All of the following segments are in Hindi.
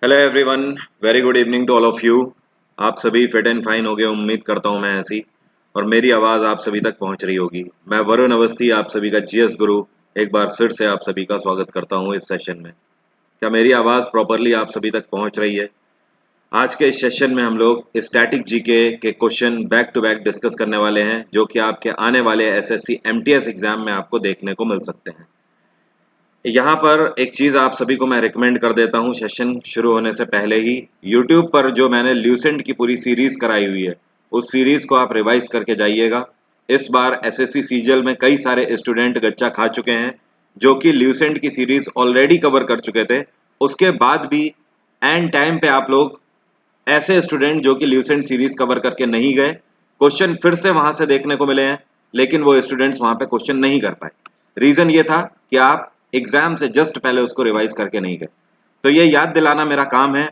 Hello everyone, very good evening to all of you. आप सभी फिट एंड फाइन होंगे, उम्मीद करता हूं मैं ऐसी। और मेरी आवाज़ आप सभी तक पहुंच रही होगी। मैं वरुण अवस्थी, आप सभी का जीएस गुरु, एक बार फिर से आप सभी का स्वागत करता हूं इस सेशन में। क्या मेरी आवाज़ प्रॉपरली आप सभी तक पहुंच रही है? आज के इस सेशन में हम लोग स्टैटिक जीके के question back to back discuss करने वाले हैं, जो कि आपके आने वाले एसएससी एमटीएस एग्जाम में आपको देखने को मिल सकते हैं। यहाँ पर एक चीज़ आप सभी को मैं रिकमेंड कर देता हूँ सेशन शुरू होने से पहले ही। यूट्यूब पर जो मैंने ल्यूसेंट की पूरी सीरीज़ कराई हुई है, उस सीरीज़ को आप रिवाइज करके जाइएगा। इस बार एसएससी सीजीएल में कई सारे स्टूडेंट गच्चा खा चुके हैं, जो कि ल्यूसेंट की सीरीज़ ऑलरेडी कवर कर चुके थे। उसके बाद भी एंड टाइम पे आप लोग ऐसे स्टूडेंट जो कि ल्यूसेंट सीरीज़ कवर करके नहीं गए, क्वेश्चन फिर से वहाँ से देखने को मिले हैं, लेकिन वो स्टूडेंट्स वहाँ पे क्वेश्चन नहीं कर पाए। रीज़न ये था कि आप एग्जाम से जस्ट पहले उसको रिवाइज करके नहीं गए। तो ये याद दिलाना मेरा काम है।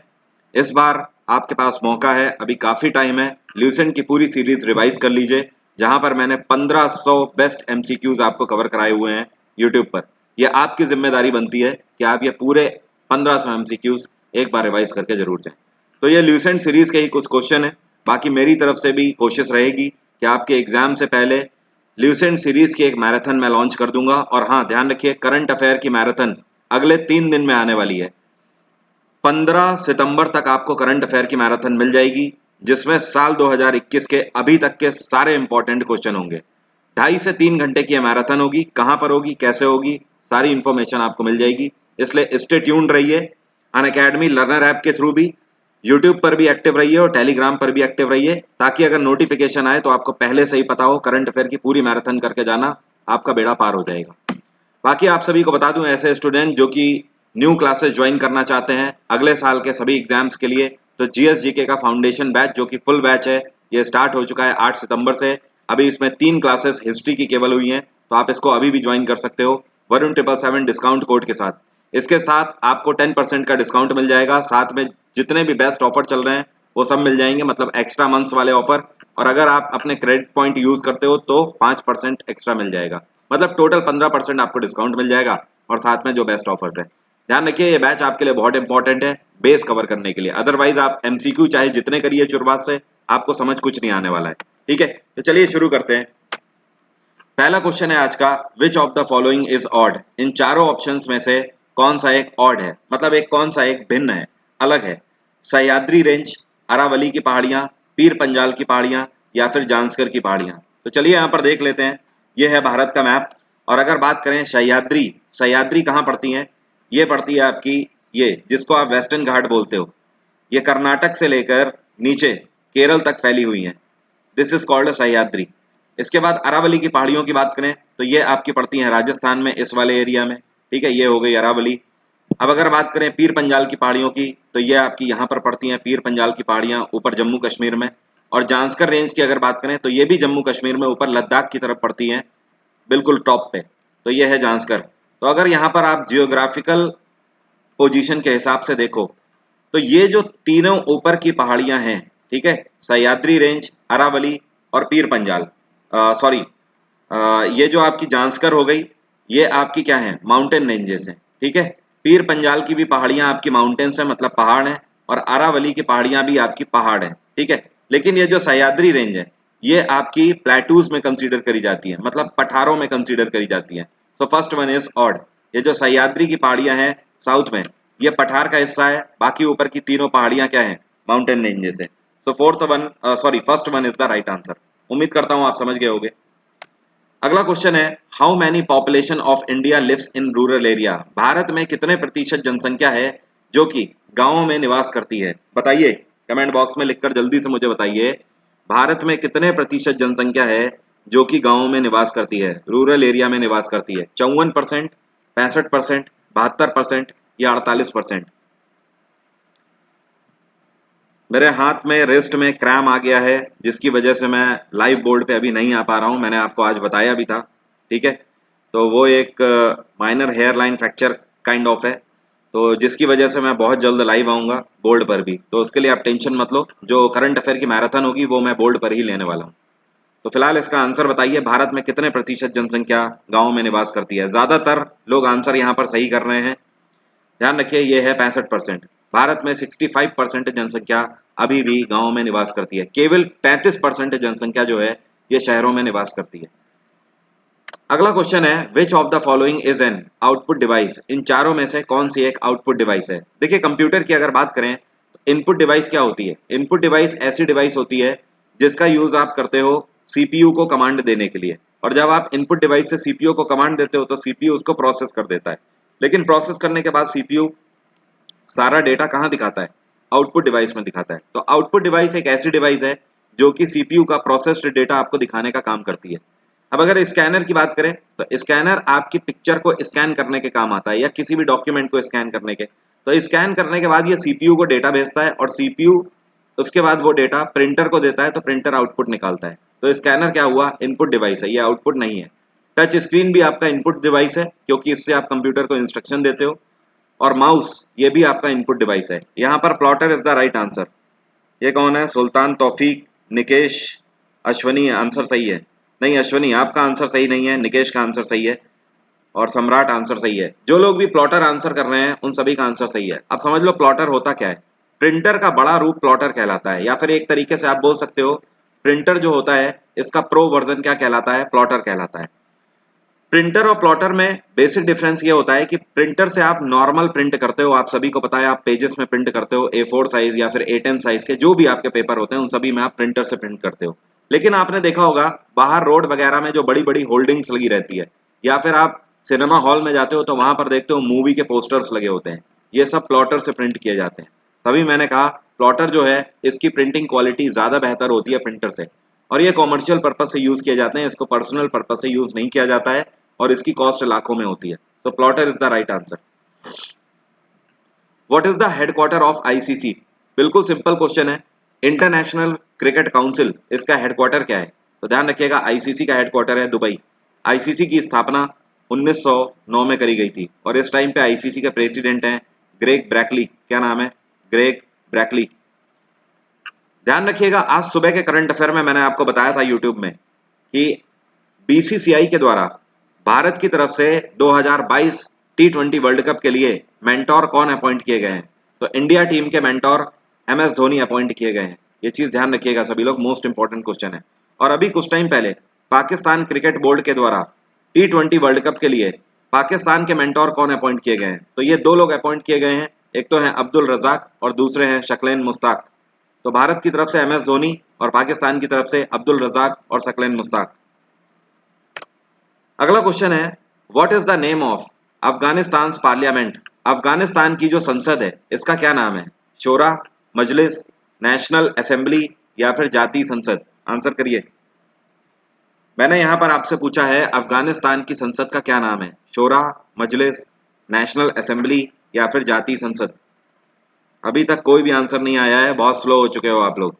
इस बार आपके पास मौका है, अभी काफ़ी टाइम है। ल्यूसेंट की पूरी सीरीज रिवाइज कर लीजिए, जहां पर मैंने 1500 बेस्ट एमसीक्यूज आपको कवर कराए हुए हैं यूट्यूब पर। ये आपकी जिम्मेदारी बनती है कि आप ये पूरे 1500 एमसीक्यूज एक बार रिवाइज करके जरूर जाएं। तो ये ल्यूसेंट सीरीज के ही कुछ क्वेश्चन है। बाकी मेरी तरफ से भी कोशिश रहेगी कि आपके एग्जाम से पहले ल्यूसेंट सीरीज की एक मैराथन मैं लॉन्च कर दूंगा। और हाँ, ध्यान रखिए, करंट अफेयर की मैराथन अगले 3 दिन में आने वाली है। 15 सितंबर तक आपको करंट अफेयर की मैराथन मिल जाएगी, जिसमें साल 2021 के अभी तक के सारे इंपॉर्टेंट क्वेश्चन होंगे। 2.5 से 3 घंटे की यह मैराथन होगी। कहाँ पर होगी, कैसे होगी, सारी इंफॉर्मेशन आपको मिल जाएगी। इसलिए स्टे ट्यून्ड रहिए। अनअकैडमी लर्नर ऐप के थ्रू भी, यूट्यूब पर भी एक्टिव रहिए और टेलीग्राम पर भी एक्टिव रहिए, ताकि अगर नोटिफिकेशन आए तो आपको पहले से ही पता हो। करंट अफेयर की पूरी मैराथन करके जाना, आपका बेड़ा पार हो जाएगा। बाकी आप सभी को बता दूं, ऐसे स्टूडेंट जो कि न्यू क्लासेस ज्वाइन करना चाहते हैं अगले साल के सभी एग्जाम्स के लिए, तो जीएसजीके का फाउंडेशन बैच जो कि फुल बैच है, ये स्टार्ट हो चुका है 8 सितंबर से। अभी इसमें 3 क्लासेस हिस्ट्री की केवल हुई हैं, तो आप इसको अभी भी ज्वाइन कर सकते हो वरुण 777 डिस्काउंट कोड के साथ। इसके साथ आपको 10% का डिस्काउंट मिल जाएगा। साथ में जितने भी बेस्ट ऑफर चल रहे हैं वो सब मिल जाएंगे, मतलब एक्स्ट्रा मंथ्स वाले ऑफर। और अगर आप अपने क्रेडिट पॉइंट यूज करते हो तो 5% एक्स्ट्रा मिल जाएगा, मतलब टोटल 15% आपको डिस्काउंट मिल जाएगा। और साथ में जो बेस्ट ऑफर्स है, ध्यान रखिए, ये बैच आपके लिए बहुत इंपॉर्टेंट है बेस कवर करने के लिए। अदरवाइज आप एमसीक्यू चाहे जितने करिए शुरुआत से, आपको समझ कुछ नहीं आने वाला है। ठीक है, तो चलिए शुरू करते हैं। पहला क्वेश्चन है आज का, which of the following is odd? इन चारों ऑप्शंस में से कौन सा एक ऑड है, मतलब एक कौन सा एक भिन्न है, अलग है? सह्याद्री रेंज, अरावली की पहाड़ियां, पीर पंजाल की पहाड़ियां, या फिर जांस्कर की पहाड़ियां? तो चलिए यहाँ पर देख लेते हैं। यह है भारत का मैप। और अगर बात करें सह्याद्री, सह्याद्री कहाँ पड़ती है? ये पड़ती है आपकी, ये जिसको आप वेस्टर्न घाट बोलते हो, ये कर्नाटक से लेकर नीचे केरल तक फैली हुई है। This is called Sahyadri. इसके बाद अरावली की पहाड़ियों की बात करें तो ये आपकी पड़ती हैं राजस्थान में, इस वाले एरिया में। ठीक है, ये हो गई अरावली। अब अगर बात करें पीर पंजाल की पहाड़ियों की, तो ये आपकी यहाँ पर पड़ती हैं पीर पंजाल की पहाड़ियाँ, ऊपर जम्मू कश्मीर में। और जांस्कर रेंज की अगर बात करें तो ये भी जम्मू कश्मीर में ऊपर लद्दाख की तरफ पड़ती हैं, बिल्कुल टॉप पे। तो ये है जांस्कर। तो अगर यहाँ पर आप जियोग्राफिकल पोजीशन के हिसाब से देखो, तो ये जो तीनों ऊपर की पहाड़ियां हैं, ठीक है, सह्याद्री रेंज, अरावली और पीर पंजाल, सॉरी, ये जो आपकी जांस्कर हो गई, ये आपकी क्या है, माउंटेन रेंजेस हैं। ठीक है, पीर पंजाल की भी पहाड़ियां आपकी माउंटेन्स हैं, मतलब पहाड़ हैं। और अरावली की पहाड़ियां भी आपकी पहाड़ हैं। ठीक है, लेकिन ये जो सह्याद्री रेंज है, ये आपकी प्लेटूज में कंसीडर करी जाती है, मतलब पठारों में कंसीडर करी जाती है। So first one is odd. ये जो सह्याद्री की पहाड़ियां हैं साउथ में, ये पठार का हिस्सा है। बाकी ऊपर की तीनों पहाड़ियां क्या हैं, माउंटेन रेंजेस है। So fourth one, sorry, first one is the right answer. उम्मीद करता हूं आप समझ गए होंगे। अगला क्वेश्चन है, how many population of India lives in rural area? Bharat में कितने प्रतिशत जनसंख्या है जो कि गांवों में निवास करती है? बताइए, कमेंट बॉक्स में लिखकर जल्दी से मुझे बताइए, भारत में कितने प्रतिशत जनसंख्या है जो कि गांवों में निवास करती है, रूरल एरिया में निवास करती है? 54%, 65%, 72% या 48%? मेरे हाथ में रिस्ट में क्रैम आ गया है, जिसकी वजह से मैं लाइव बोर्ड पे अभी नहीं आ पा रहा हूँ। मैंने आपको आज बताया भी था। ठीक है, तो वो एक minor hair line fracture kind of है, तो जिसकी वजह से मैं बहुत जल्द लाइव आऊँगा बोर्ड पर भी। तो उसके लिए आप टेंशन मत लो, जो करंट अफेयर की मैराथन होगी वो मैं बोर्ड पर ही लेने वाला हूँ। तो फिलहाल इसका आंसर बताइए, भारत में कितने प्रतिशत जनसंख्या गाँव में निवास करती है? ज़्यादातर लोग आंसर यहाँ पर सही कर रहे हैं। ध्यान रखिए, ये है 65%। भारत में 65% जनसंख्या अभी भी गांवों में निवास करती है, केवल 35% जनसंख्या जो है ये शहरों में निवास करती है। अगला क्वेश्चन है, which of the following is an output device? इन चारों में से कौन सी एक आउटपुट डिवाइस है? देखिए कंप्यूटर की अगर बात करें तो इनपुट डिवाइस क्या होती है? इनपुट डिवाइस ऐसी डिवाइस होती है जिसका यूज आप करते हो सीपीयू को कमांड देने के लिए, और जब आप इनपुट डिवाइस से सीपीयू को कमांड देते हो तो सीपीयू उसको प्रोसेस कर देता है, लेकिन प्रोसेस करने के बाद सीपीयू सारा डेटा कहाँ दिखाता है? आउटपुट डिवाइस में दिखाता है। तो आउटपुट डिवाइस एक ऐसी डिवाइस है जो कि सीपीयू का प्रोसेस्ड डेटा आपको दिखाने का काम करती है। अब अगर स्कैनर की बात करें तो स्कैनर आपकी पिक्चर को स्कैन करने के काम आता है या किसी भी डॉक्यूमेंट को स्कैन करने के। तो स्कैन करने के बाद ये सीपीयू को डेटा भेजता है और सीपीयू उसके बाद वो डेटा प्रिंटर को देता है, तो प्रिंटर आउटपुट निकालता है। तो स्कैनर क्या हुआ? इनपुट डिवाइस है, ये आउटपुट नहीं है। टच स्क्रीन भी आपका इनपुट डिवाइस है क्योंकि इससे आप कंप्यूटर को इंस्ट्रक्शन देते हो, और माउस ये भी आपका इनपुट डिवाइस है। यहाँ पर plotter is the right answer. ये कौन है? सुल्तान, तौफीक, निकेश, अश्वनी आंसर सही है। नहीं अश्वनी, आपका आंसर सही नहीं है, निकेश का आंसर सही है और सम्राट आंसर सही है। जो लोग भी प्लॉटर आंसर कर रहे हैं उन सभी का आंसर सही है। अब समझ लो प्लॉटर होता क्या है। प्रिंटर का बड़ा रूप प्लॉटर कहलाता है, या फिर एक तरीके से आप बोल सकते हो प्रिंटर जो होता है इसका प्रो वर्जन क्या कहलाता है? प्लॉटर कहलाता है। प्रिंटर और प्लॉटर में बेसिक डिफरेंस ये होता है कि प्रिंटर से आप नॉर्मल प्रिंट करते हो, आप सभी को पता है, आप पेजेस में प्रिंट करते हो, A4 साइज या फिर A10 साइज के जो भी आपके पेपर होते हैं उन सभी में आप प्रिंटर से प्रिंट करते हो। लेकिन आपने देखा होगा बाहर रोड वगैरह में जो बड़ी बड़ी होल्डिंग्स लगी रहती है, या फिर आप सिनेमा हॉल में जाते हो तो वहां पर देखते हो मूवी के पोस्टर्स लगे होते हैं, ये सब प्लॉटर से प्रिंट किए जाते हैं। तभी मैंने कहा प्लॉटर जो है इसकी प्रिंटिंग क्वालिटी ज़्यादा बेहतर होती है प्रिंटर से, और ये कॉमर्शियल पर्पज से यूज़ किए जाते हैं, इसको पर्सनल पर्पज से यूज़ नहीं किया जाता है और इसकी कॉस्ट लाखों में होती है। तो plotter is the right answer. What is the headquarter of ICC? बिल्कुल सिंपल क्वेश्चन है। इंटरनेशनल क्रिकेट काउंसिल, इसका हेडक्वार्टर क्या है? तो ध्यान रखिएगा आईसीसी का हेडक्वार्टर है दुबई। आईसीसी की स्थापना 1909 में करी गई थी और इस टाइम पे आईसीसी के प्रेसिडेंट हैं ग्रेग ब्रैकली। क्या नाम है? ग्रेग ब्रैकली। ध्यान रखिएगा आज सुबह के करंट अफेयर में मैंने आपको बताया था यूट्यूब में कि बीसीसीआई के द्वारा भारत की तरफ से 2022 टी20 वर्ल्ड कप के लिए मेंटोर कौन अपॉइंट किए गए हैं? तो इंडिया टीम के मेंटोर MS धोनी अपॉइंट किए गए हैं। ये चीज ध्यान रखिएगा सभी लोग, मोस्ट इंपॉर्टेंट क्वेश्चन है। और अभी कुछ टाइम पहले पाकिस्तान क्रिकेट बोर्ड के द्वारा टी20 वर्ल्ड कप के लिए पाकिस्तान के मेंटोर कौन अपॉइंट किए गए हैं? तो ये दो लोग अपॉइंट किए गए हैं, एक तो हैं अब्दुल रजाक और दूसरे हैं शकलेन मुश्ताक। तो भारत की तरफ से MS धोनी और पाकिस्तान की तरफ से अब्दुल रजाक और शकलेन मुश्ताक। अगला क्वेश्चन है, what is the name of Afghanistan parliament? Afghanistan की जो संसद है इसका क्या नाम है? शोरा, मजलिस, नेशनल असेंबली या फिर जातीय संसद? आंसर करिए। मैंने यहां पर आपसे पूछा है अफगानिस्तान की संसद का क्या नाम है? शोरा, मजलिस, नेशनल असेंबली या फिर जातीय संसद? अभी तक कोई भी आंसर नहीं आया है, बहुत स्लो हो चुके हो आप लोग।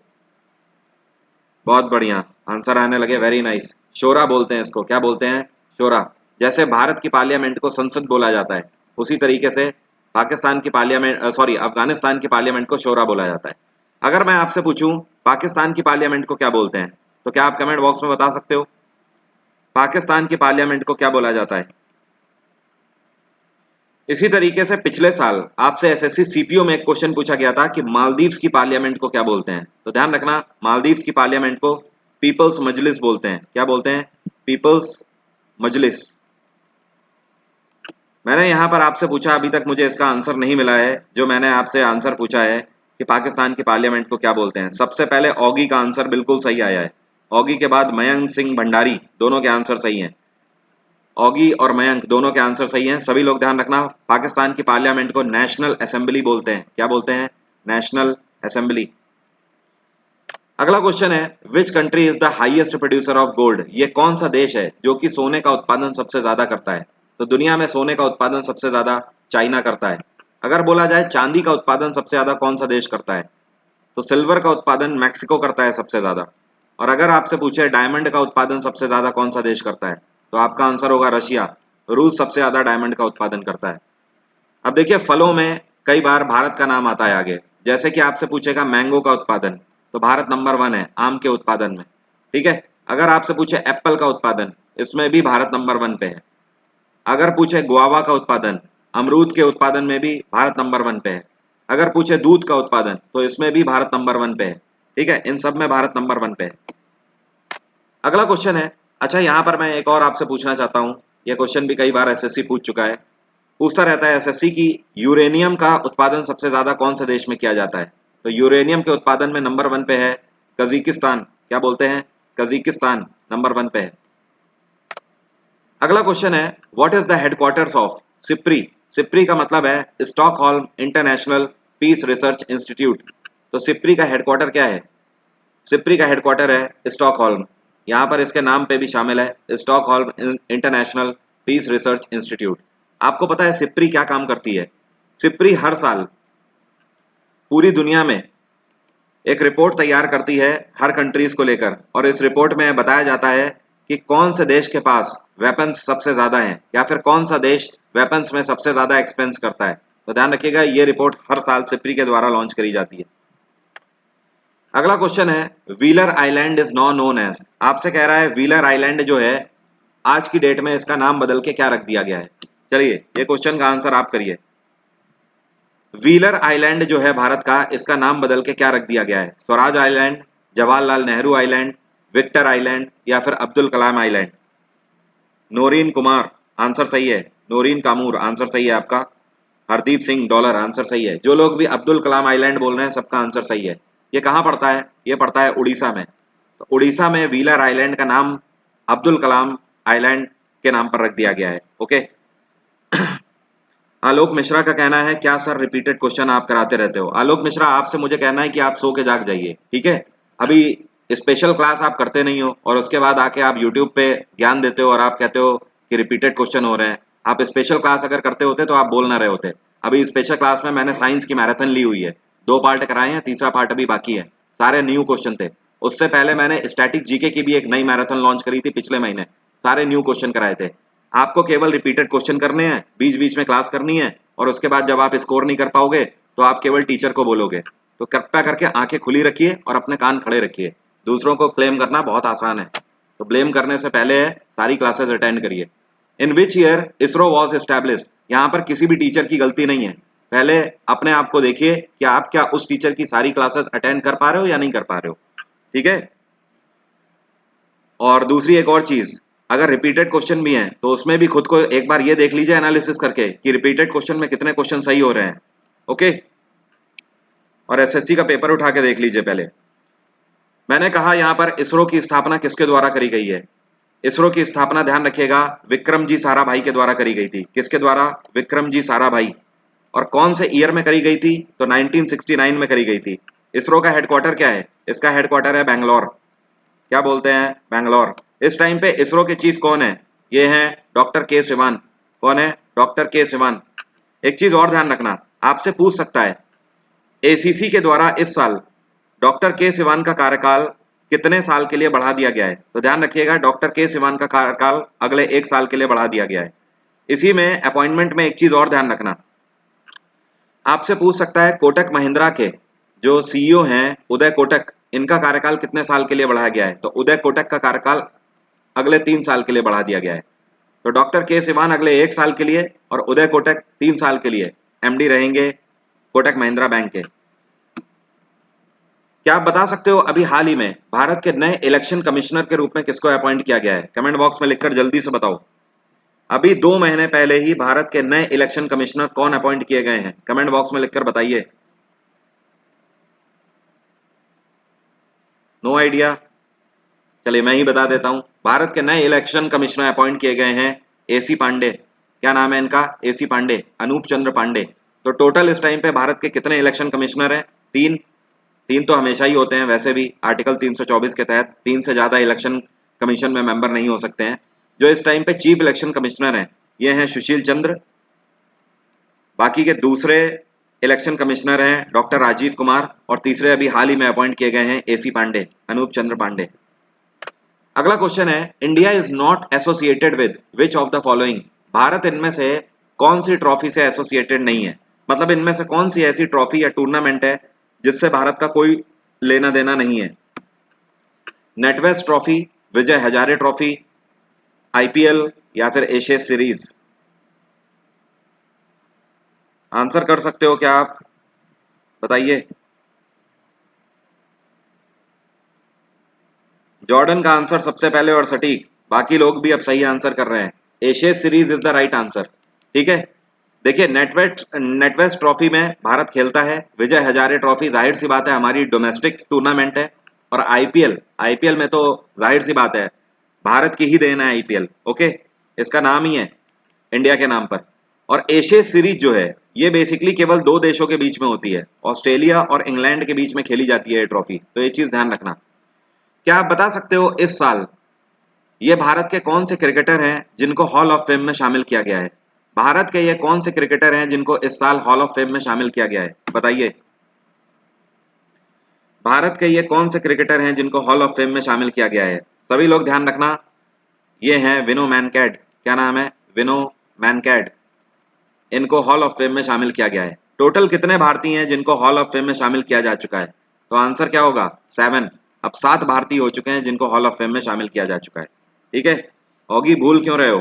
बहुत बढ़िया, आंसर आने लगे, वेरी नाइस। शोरा बोलते हैं इसको। क्या बोलते हैं? शोरा। जैसे भारत की पार्लियामेंट को संसद बोला जाता है उसी तरीके से पाकिस्तान की पार्लियामेंट अफगानिस्तान की पार्लियामेंट को शोरा बोला जाता है। अगर मैं आपसे पूछूं पाकिस्तान की पार्लियामेंट को क्या बोलते हैं, तो क्या आप कमेंट बॉक्स में बता सकते हो पाकिस्तान की पार्लियामेंट को क्या बोला जाता है? इसी तरीके से पिछले साल आपसे एसएससी सीपीओ में एक क्वेश्चन पूछा गया था कि मालदीव्स की पार्लियामेंट को क्या बोलते हैं? तो ध्यान रखना मालदीव्स की पार्लियामेंट को पीपल्स मजलिस बोलते हैं। क्या बोलते हैं? पीपल्स मजलिस। मैंने यहां पर आपसे पूछा, अभी तक मुझे इसका आंसर नहीं मिला है। जो मैंने आपसे आंसर पूछा है कि पाकिस्तान की पार्लियामेंट को क्या बोलते हैं, सबसे पहले ऑगी का आंसर बिल्कुल सही आया है। ऑगी के बाद मयंक सिंह भंडारी, दोनों के आंसर सही हैं। ऑगी और मयंक दोनों के आंसर सही हैं। सभी लोग ध्यान रखना पाकिस्तान की पार्लियामेंट को नेशनल असेंबली बोलते हैं। क्या बोलते हैं? National assembly. अगला क्वेश्चन है, which country is the highest producer of gold? ये कौन सा देश है जो कि सोने का उत्पादन सबसे ज्यादा करता है? तो दुनिया में सोने का उत्पादन सबसे ज्यादा चाइना करता है। अगर बोला जाए चांदी का उत्पादन सबसे ज्यादा कौन सा देश करता है, तो सिल्वर का उत्पादन मैक्सिको करता है सबसे ज्यादा। और अगर आपसे पूछे डायमंड का उत्पादन सबसे ज्यादा कौन सा देश करता है, तो आपका आंसर होगा रशिया। रूस सबसे ज्यादा डायमंड का उत्पादन करता है। अब देखिए फलों में कई बार भारत का नाम आता है आगे, जैसे कि आपसे पूछेगा मैंगो का उत्पादन, तो भारत नंबर 1 है आम के उत्पादन में। ठीक है। अगर आपसे पूछे एप्पल का उत्पादन, इसमें भी भारत नंबर 1 पे है। अगर पूछे गुआवा का उत्पादन, अमरूद के उत्पादन में भी भारत नंबर 1 पे है। अगर पूछे दूध का उत्पादन तो इसमें भी भारत नंबर 1 पे है। ठीक है, इन सब में भारत नंबर 1 पे है। अगला क्वेश्चन है, अच्छा यहाँ पर मैं एक और आपसे पूछना चाहता हूँ, यह क्वेश्चन भी कई बार एसएससी पूछ चुका है, पूछता रहता है एसएससी की यूरेनियम का उत्पादन सबसे ज्यादा कौन से देश में किया जाता है। तो यूरेनियम के उत्पादन में नंबर 1 पे है कजाकिस्तान। क्या बोलते हैं? कजाकिस्तान नंबर 1 पे है। अगला क्वेश्चन है, what is the headquarters of SIPRI. SIPRI का मतलब है Stockholm International Peace Research Institute. तो सिप्री का हेडक्वार्टर क्या है? सिप्री का हेडक्वार्टर है स्टॉकहोल्म। यहाँ पर इसके नाम पे भी शामिल है Stockholm International Peace Research Institute. आपको पता है सिप्री क्या काम करती है? सिप्री हर साल पूरी दुनिया में एक रिपोर्ट तैयार करती है हर कंट्रीज को लेकर, और इस रिपोर्ट में बताया जाता है कि कौन से देश के पास वेपन्स सबसे ज्यादा हैं या फिर कौन सा देश वेपन्स में सबसे ज्यादा एक्सपेंस करता है। तो ध्यान रखिएगा, ये रिपोर्ट हर साल सिप्री के द्वारा लॉन्च करी जाती है। अगला क्वेश्चन है, Wheeler Island is now known as. आपसे कह रहा है व्हीलर आइलैंड जो है आज की डेट में इसका नाम बदल के क्या रख दिया गया है। चलिए ये क्वेश्चन का आंसर आप करिए। व्हीलर आइलैंड जो है भारत का, इसका नाम बदल के क्या रख दिया गया है? Swaraj Island, Jawaharlal Nehru Island, Victor Island या फिर अब्दुल कलाम आइलैंड। नोरीन कुमार आंसर सही है, नोरीन कामूर आंसर सही है आपका। हरदीप सिंह डॉलर आंसर सही है। जो लोग भी अब्दुल कलाम आइलैंड बोल रहे हैं सबका आंसर सही है। ये कहाँ पड़ता है? ये पड़ता है उड़ीसा में। तो उड़ीसा में व्हीलर आइलैंड का नाम अब्दुल कलाम आइलैंड के नाम पर रख दिया गया है। ओके। आलोक मिश्रा का कहना है, क्या सर रिपीटेड क्वेश्चन आप कराते रहते हो? आलोक मिश्रा, आपसे मुझे कहना है कि आप सो के जाग जाइए, ठीक है। अभी स्पेशल क्लास आप करते नहीं हो और उसके बाद आके आप यूट्यूब पे ज्ञान देते हो और आप कहते हो कि रिपीटेड क्वेश्चन हो रहे हैं। आप स्पेशल क्लास अगर करते होते तो आप बोल ना रहे होते। अभी स्पेशल क्लास में मैंने साइंस की मैराथन ली हुई है, 2 पार्ट कराए हैं, तीसरा पार्ट अभी बाकी है। सारे न्यू क्वेश्चन थे। उससे पहले मैंने स्टैटिक जीके की भी एक नई मैराथन लॉन्च करी थी पिछले महीने, सारे न्यू क्वेश्चन कराए थे। आपको केवल रिपीटेड क्वेश्चन करने हैं, बीच बीच में क्लास करनी है, और उसके बाद जब आप स्कोर नहीं कर पाओगे तो आप केवल टीचर को बोलोगे। तो कृपया करके आंखें खुली रखिए और अपने कान खड़े रखिए। दूसरों को क्लेम करना बहुत आसान है, तो ब्लेम करने से पहले है सारी क्लासेस अटेंड करिए। In which year ISRO was established. यहाँ पर किसी भी टीचर की गलती नहीं है। पहले अपने आप को देखिए कि आप क्या उस टीचर की सारी क्लासेस अटेंड कर पा रहे हो या नहीं कर पा रहे हो, ठीक है। और दूसरी एक और चीज, अगर रिपीटेड क्वेश्चन भी हैं तो उसमें भी खुद को एक बार ये देख लीजिए एनालिसिस करके कि रिपीटेड क्वेश्चन में कितने क्वेश्चन सही हो रहे हैं। ओके। और एसएससी का पेपर उठा के देख लीजिए पहले। मैंने कहा यहाँ पर इसरो की स्थापना किसके द्वारा करी गई है? इसरो की स्थापना ध्यान रखिएगा विक्रम जी साराभाई के द्वारा करी गई थी। किसके द्वारा? विक्रम जी साराभाई। और कौन से ईयर में करी गई थी? तो 1969 में करी गई थी। इसरो का हेडक्वार्टर क्या है? इसका हेडक्वार्टर है बैंगलोर। क्या बोलते हैं? बैंगलोर। इस टाइम पे इसरो के चीफ कौन है? ये हैं डॉक्टर के सिवान। कौन है? डॉक्टर के सिवान। एक चीज और ध्यान रखना, आपसे पूछ सकता है एसीसी के द्वारा इस साल डॉक्टर के सिवान का कार्यकाल कितने साल के लिए बढ़ा दिया गया है? तो ध्यान रखिएगा डॉक्टर के सिवान का कार्यकाल अगले 1 साल के लिए बढ़ा दिया गया है। इसी में अपॉइंटमेंट में एक चीज और ध्यान रखना, आपसे पूछ सकता है कोटक महिंद्रा के जो सीईओ हैं उदय कोटक, इनका कार्यकाल कितने साल के लिए बढ़ाया गया है? तो उदय कोटक का कार्यकाल अगले 3 साल के लिए बढ़ा दिया गया है। तो डॉक्टर के सिवान अगले 1 साल के लिए और उदय कोटक 3 साल के लिए एमडी रहेंगे कोटक महिंद्रा बैंक के। क्या आप बता सकते हो अभी हाल ही में भारत के नए इलेक्शन कमिश्नर के रूप में किसको अपॉइंट किया गया है? कमेंट बॉक्स में लिखकर जल्दी से बताओ। अभी 2 महीने पहले ही भारत के नए इलेक्शन कमिश्नर कौन अपॉइंट किए गए हैं? कमेंट बॉक्स में लिखकर बताइए। No idea? चलिए मैं ही बता देता हूं, भारत के नए इलेक्शन कमिश्नर अपॉइंट किए गए हैं एसी पांडे। क्या नाम है इनका? एसी पांडे, अनूप चंद्र पांडे। तो टोटल इस टाइम पे भारत के कितने इलेक्शन कमिश्नर हैं? 3। 3 तो हमेशा ही होते हैं, वैसे भी आर्टिकल 324 के तहत 3 से ज्यादा इलेक्शन कमीशन में मेंबर नहीं हो सकते हैं। जो इस टाइम पे चीफ इलेक्शन कमिश्नर हैं ये हैं सुशील चंद्र। बाकी के दूसरे इलेक्शन कमिश्नर हैं डॉक्टर राजीव कुमार, और तीसरे अभी हाल ही में अपॉइंट किए गए हैं एसी पांडे, अनूप चंद्र पांडे। अगला क्वेश्चन है, India is not associated with which of the following. Bharat इनमें से कौन सी ट्रॉफी से एसोसिएटेड नहीं है? मतलब इनमें से कौन सी ऐसी ट्रॉफी या टूर्नामेंट है जिससे भारत का कोई लेना देना नहीं है? NatWest trophy, Vijay Hazare trophy, IPL या फिर एशियस सीरीज। आंसर कर सकते हो क्या आप? बताइए। जॉर्डन का आंसर सबसे पहले और सटीक, बाकी लोग भी अब सही आंसर कर रहे हैं। Asia's series is the right answer. ठीक है, देखिए नेटवेस्ट ट्रॉफी में भारत खेलता है, विजय हजारे ट्रॉफी जाहिर सी बात है हमारी डोमेस्टिक टूर्नामेंट है, और आईपीएल, आईपीएल में तो जाहिर सी बात है भारत की ही देन है आईपीएल। ओके, इसका नाम ही है इंडिया के नाम पर। और एशियस सीरीज जो है ये बेसिकली केवल दो देशों के बीच में होती है, ऑस्ट्रेलिया और इंग्लैंड के बीच में खेली जाती है ये ट्रॉफी, तो ये चीज ध्यान रखना। क्या आप बता सकते हो इस साल ये भारत के कौन से क्रिकेटर हैं जिनको हॉल ऑफ फेम में शामिल किया गया है? भारत के ये कौन से क्रिकेटर हैं जिनको इस साल हॉल ऑफ फेम में शामिल किया गया है? बताइए। भारत के ये कौन से क्रिकेटर हैं जिनको हॉल ऑफ फेम में शामिल किया गया है? सभी लोग ध्यान रखना, ये हैं विनो मैनकैड। क्या नाम है? विनो मैनकैड। इनको हॉल ऑफ फेम में शामिल किया गया है। टोटल कितने भारतीय हैं जिनको हॉल ऑफ फेम में शामिल किया जा चुका है? तो आंसर क्या होगा? 7। अब 7 भारतीय हो चुके हैं जिनको हॉल ऑफ फेम में शामिल किया जा चुका है। ठीक है, होगी भूल क्यों रहे हो?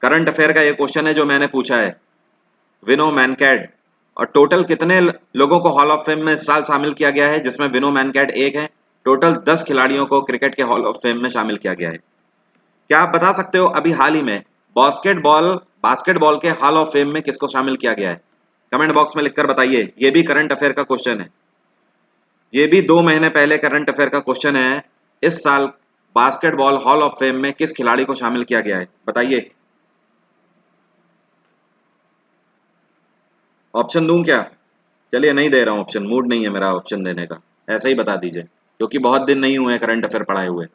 करंट अफेयर का ये क्वेश्चन है जो मैंने पूछा है, विनो मैनकैड। और टोटल कितने लोगों को हॉल ऑफ फेम में इस साल शामिल किया गया है, जिसमें विनो मैनकैड एक है। टोटल 10 खिलाड़ियों को क्रिकेट के हॉल ऑफ फेम में शामिल किया गया है। क्या आप बता सकते हो अभी हाल ही में बास्केटबॉल के हॉल ऑफ फेम में किसको शामिल किया गया है? कमेंट बॉक्स में लिखकर बताइए। ये भी करंट अफेयर का क्वेश्चन है, ये भी 2 महीने पहले करंट अफेयर का क्वेश्चन है। इस साल बास्केटबॉल हॉल ऑफ फेम में किस खिलाड़ी को शामिल किया गया है? बताइए। ऑप्शन दूं क्या? चलिए नहीं दे रहा हूं ऑप्शन, मूड नहीं है मेरा ऑप्शन देने का, ऐसे ही बता दीजिए, क्योंकि बहुत दिन नहीं हुए करंट अफेयर पढ़ाए हुए।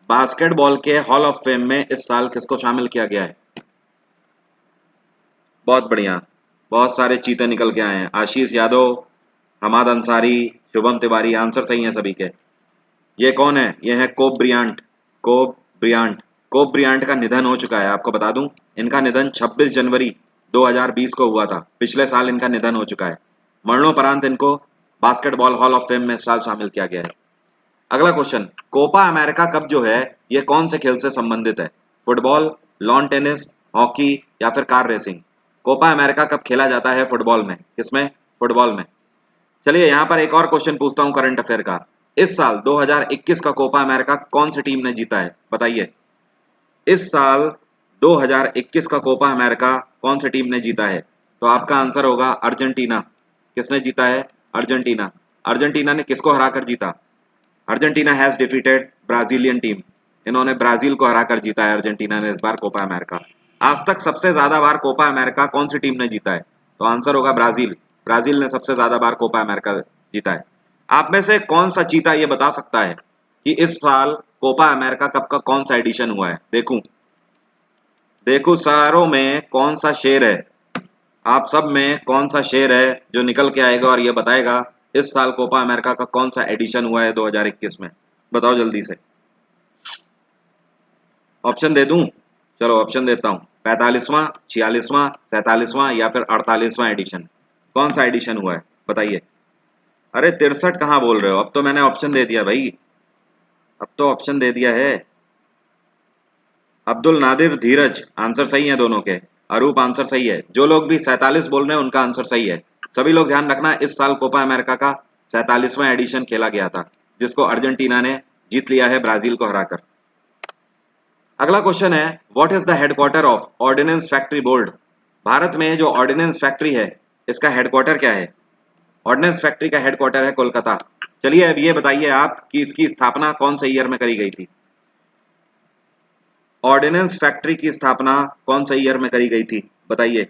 बास्केटबॉल के हॉल ऑफ फेम में इस साल किसको शामिल किया गया है? बहुत बढ़िया, बहुत सारे चीते निकल के आए हैं। आशीष यादव, हमाद अंसारी, शुभम तिवारी, आंसर सही है सभी के। ये कौन है? ये है कोब ब्रियांट। कोब ब्रियांट। कोब ब्रियांट का निधन हो चुका है, आपको बता दूं। इनका निधन 26 जनवरी 2020 को हुआ था, पिछले साल इनका निधन हो चुका है। मरणोपरांत इनको बास्केटबॉल हॉल ऑफ फेम में इस साल शामिल किया गया है। अगला क्वेश्चन, कोपा अमेरिका कप जो है ये कौन से खेल से संबंधित है? फुटबॉल, लॉन टेनिस, हॉकी या फिर कार रेसिंग? कोपा अमेरिका कब खेला जाता है फुटबॉल में? किसमें? फुटबॉल में। चलिए यहाँ पर एक और क्वेश्चन पूछता हूँ करंट अफेयर का। इस साल 2021 का कोपा अमेरिका कौन सी टीम ने जीता है? बताइए। इस साल 2021 का कोपा अमेरिका कौन सी टीम ने जीता है? तो आपका आंसर होगा अर्जेंटीना। किसने जीता है? अर्जेंटीना। अर्जेंटीना ने किसको हराकर जीता? Argentina has defeated Brazilian team. इन्होंने ब्राजील को हराकर जीता है अर्जेंटीना ने इस बार कोपा अमेरिका। आज तक सबसे ज्यादा बार कोपा अमेरिका कौन सी टीम ने जीता है? तो आंसर होगा ब्राजील। ब्राजील ने सबसे ज्यादा बार कोपा अमेरिका जीता है। आप में से कौन सा चीता ये बता सकता है कि इस साल कोपा अमेरिका कप का कौन सा एडिशन हुआ है? देखूं देखूं सारों में कौन सा शेर है, आप सब में कौन सा शेर है जो निकल के आएगा और ये बताएगा इस साल कोपा अमेरिका का कौन सा एडिशन हुआ है 2021 में? बताओ जल्दी से। ऑप्शन दे दूं? चलो ऑप्शन देता हूँ। 45वां, 46वां, 47वां या फिर 48वां एडिशन? कौन सा एडिशन हुआ है? बताइए। अरे 63 कहाँ बोल रहे हो, अब तो मैंने ऑप्शन दे दिया भाई, अब तो ऑप्शन दे दिया है। अब्दुल नादिर, धीरज, आंसर सही है दोनों के। अरूप आंसर सही है। जो लोग भी 47 बोल रहे हैं उनका आंसर सही है। सभी लोग ध्यान रखना, इस साल कोपा अमेरिका का 47वां एडिशन खेला गया था, जिसको अर्जेंटीना ने जीत लिया है ब्राजील को हराकर। अगला क्वेश्चन है, what is the headquarter of ordnance factory board? Bharat में जो ऑर्डिनेंस फैक्ट्री है इसका हेडक्वार्टर क्या है? ऑर्डिनेंस फैक्ट्री का हेडक्वार्टर है कोलकाता। चलिए अब ये बताइए आप कि इसकी स्थापना कौन से ईयर में करी गई थी? ऑर्डिनेंस फैक्ट्री की स्थापना कौन से ईयर में करी गई थी? बताइए।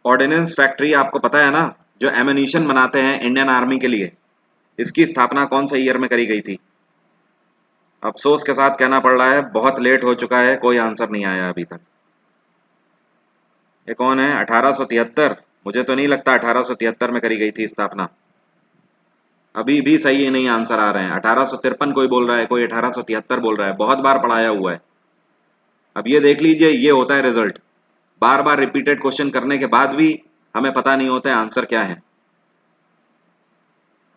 ऑर्डिनेंस फैक्ट्री आपको पता है ना, जो एमिनिशन बनाते हैं इंडियन आर्मी के लिए, इसकी स्थापना कौन से ईयर में करी गई थी? अफसोस के साथ कहना पड़ रहा है बहुत लेट हो चुका है, कोई आंसर नहीं आया अभी तक। ये कौन है? 1873? मुझे तो नहीं लगता 1873 में करी गई थी स्थापना। अभी भी सही नहीं आंसर आ रहे हैं। 1853 कोई बोल रहा है, कोई 1873 बोल रहा है, बहुत बार पढ़ाया हुआ है। अब ये देख लीजिए, ये होता है रिजल्ट। बार बार रिपीटेड क्वेश्चन करने के बाद भी हमें पता नहीं होता है आंसर क्या है।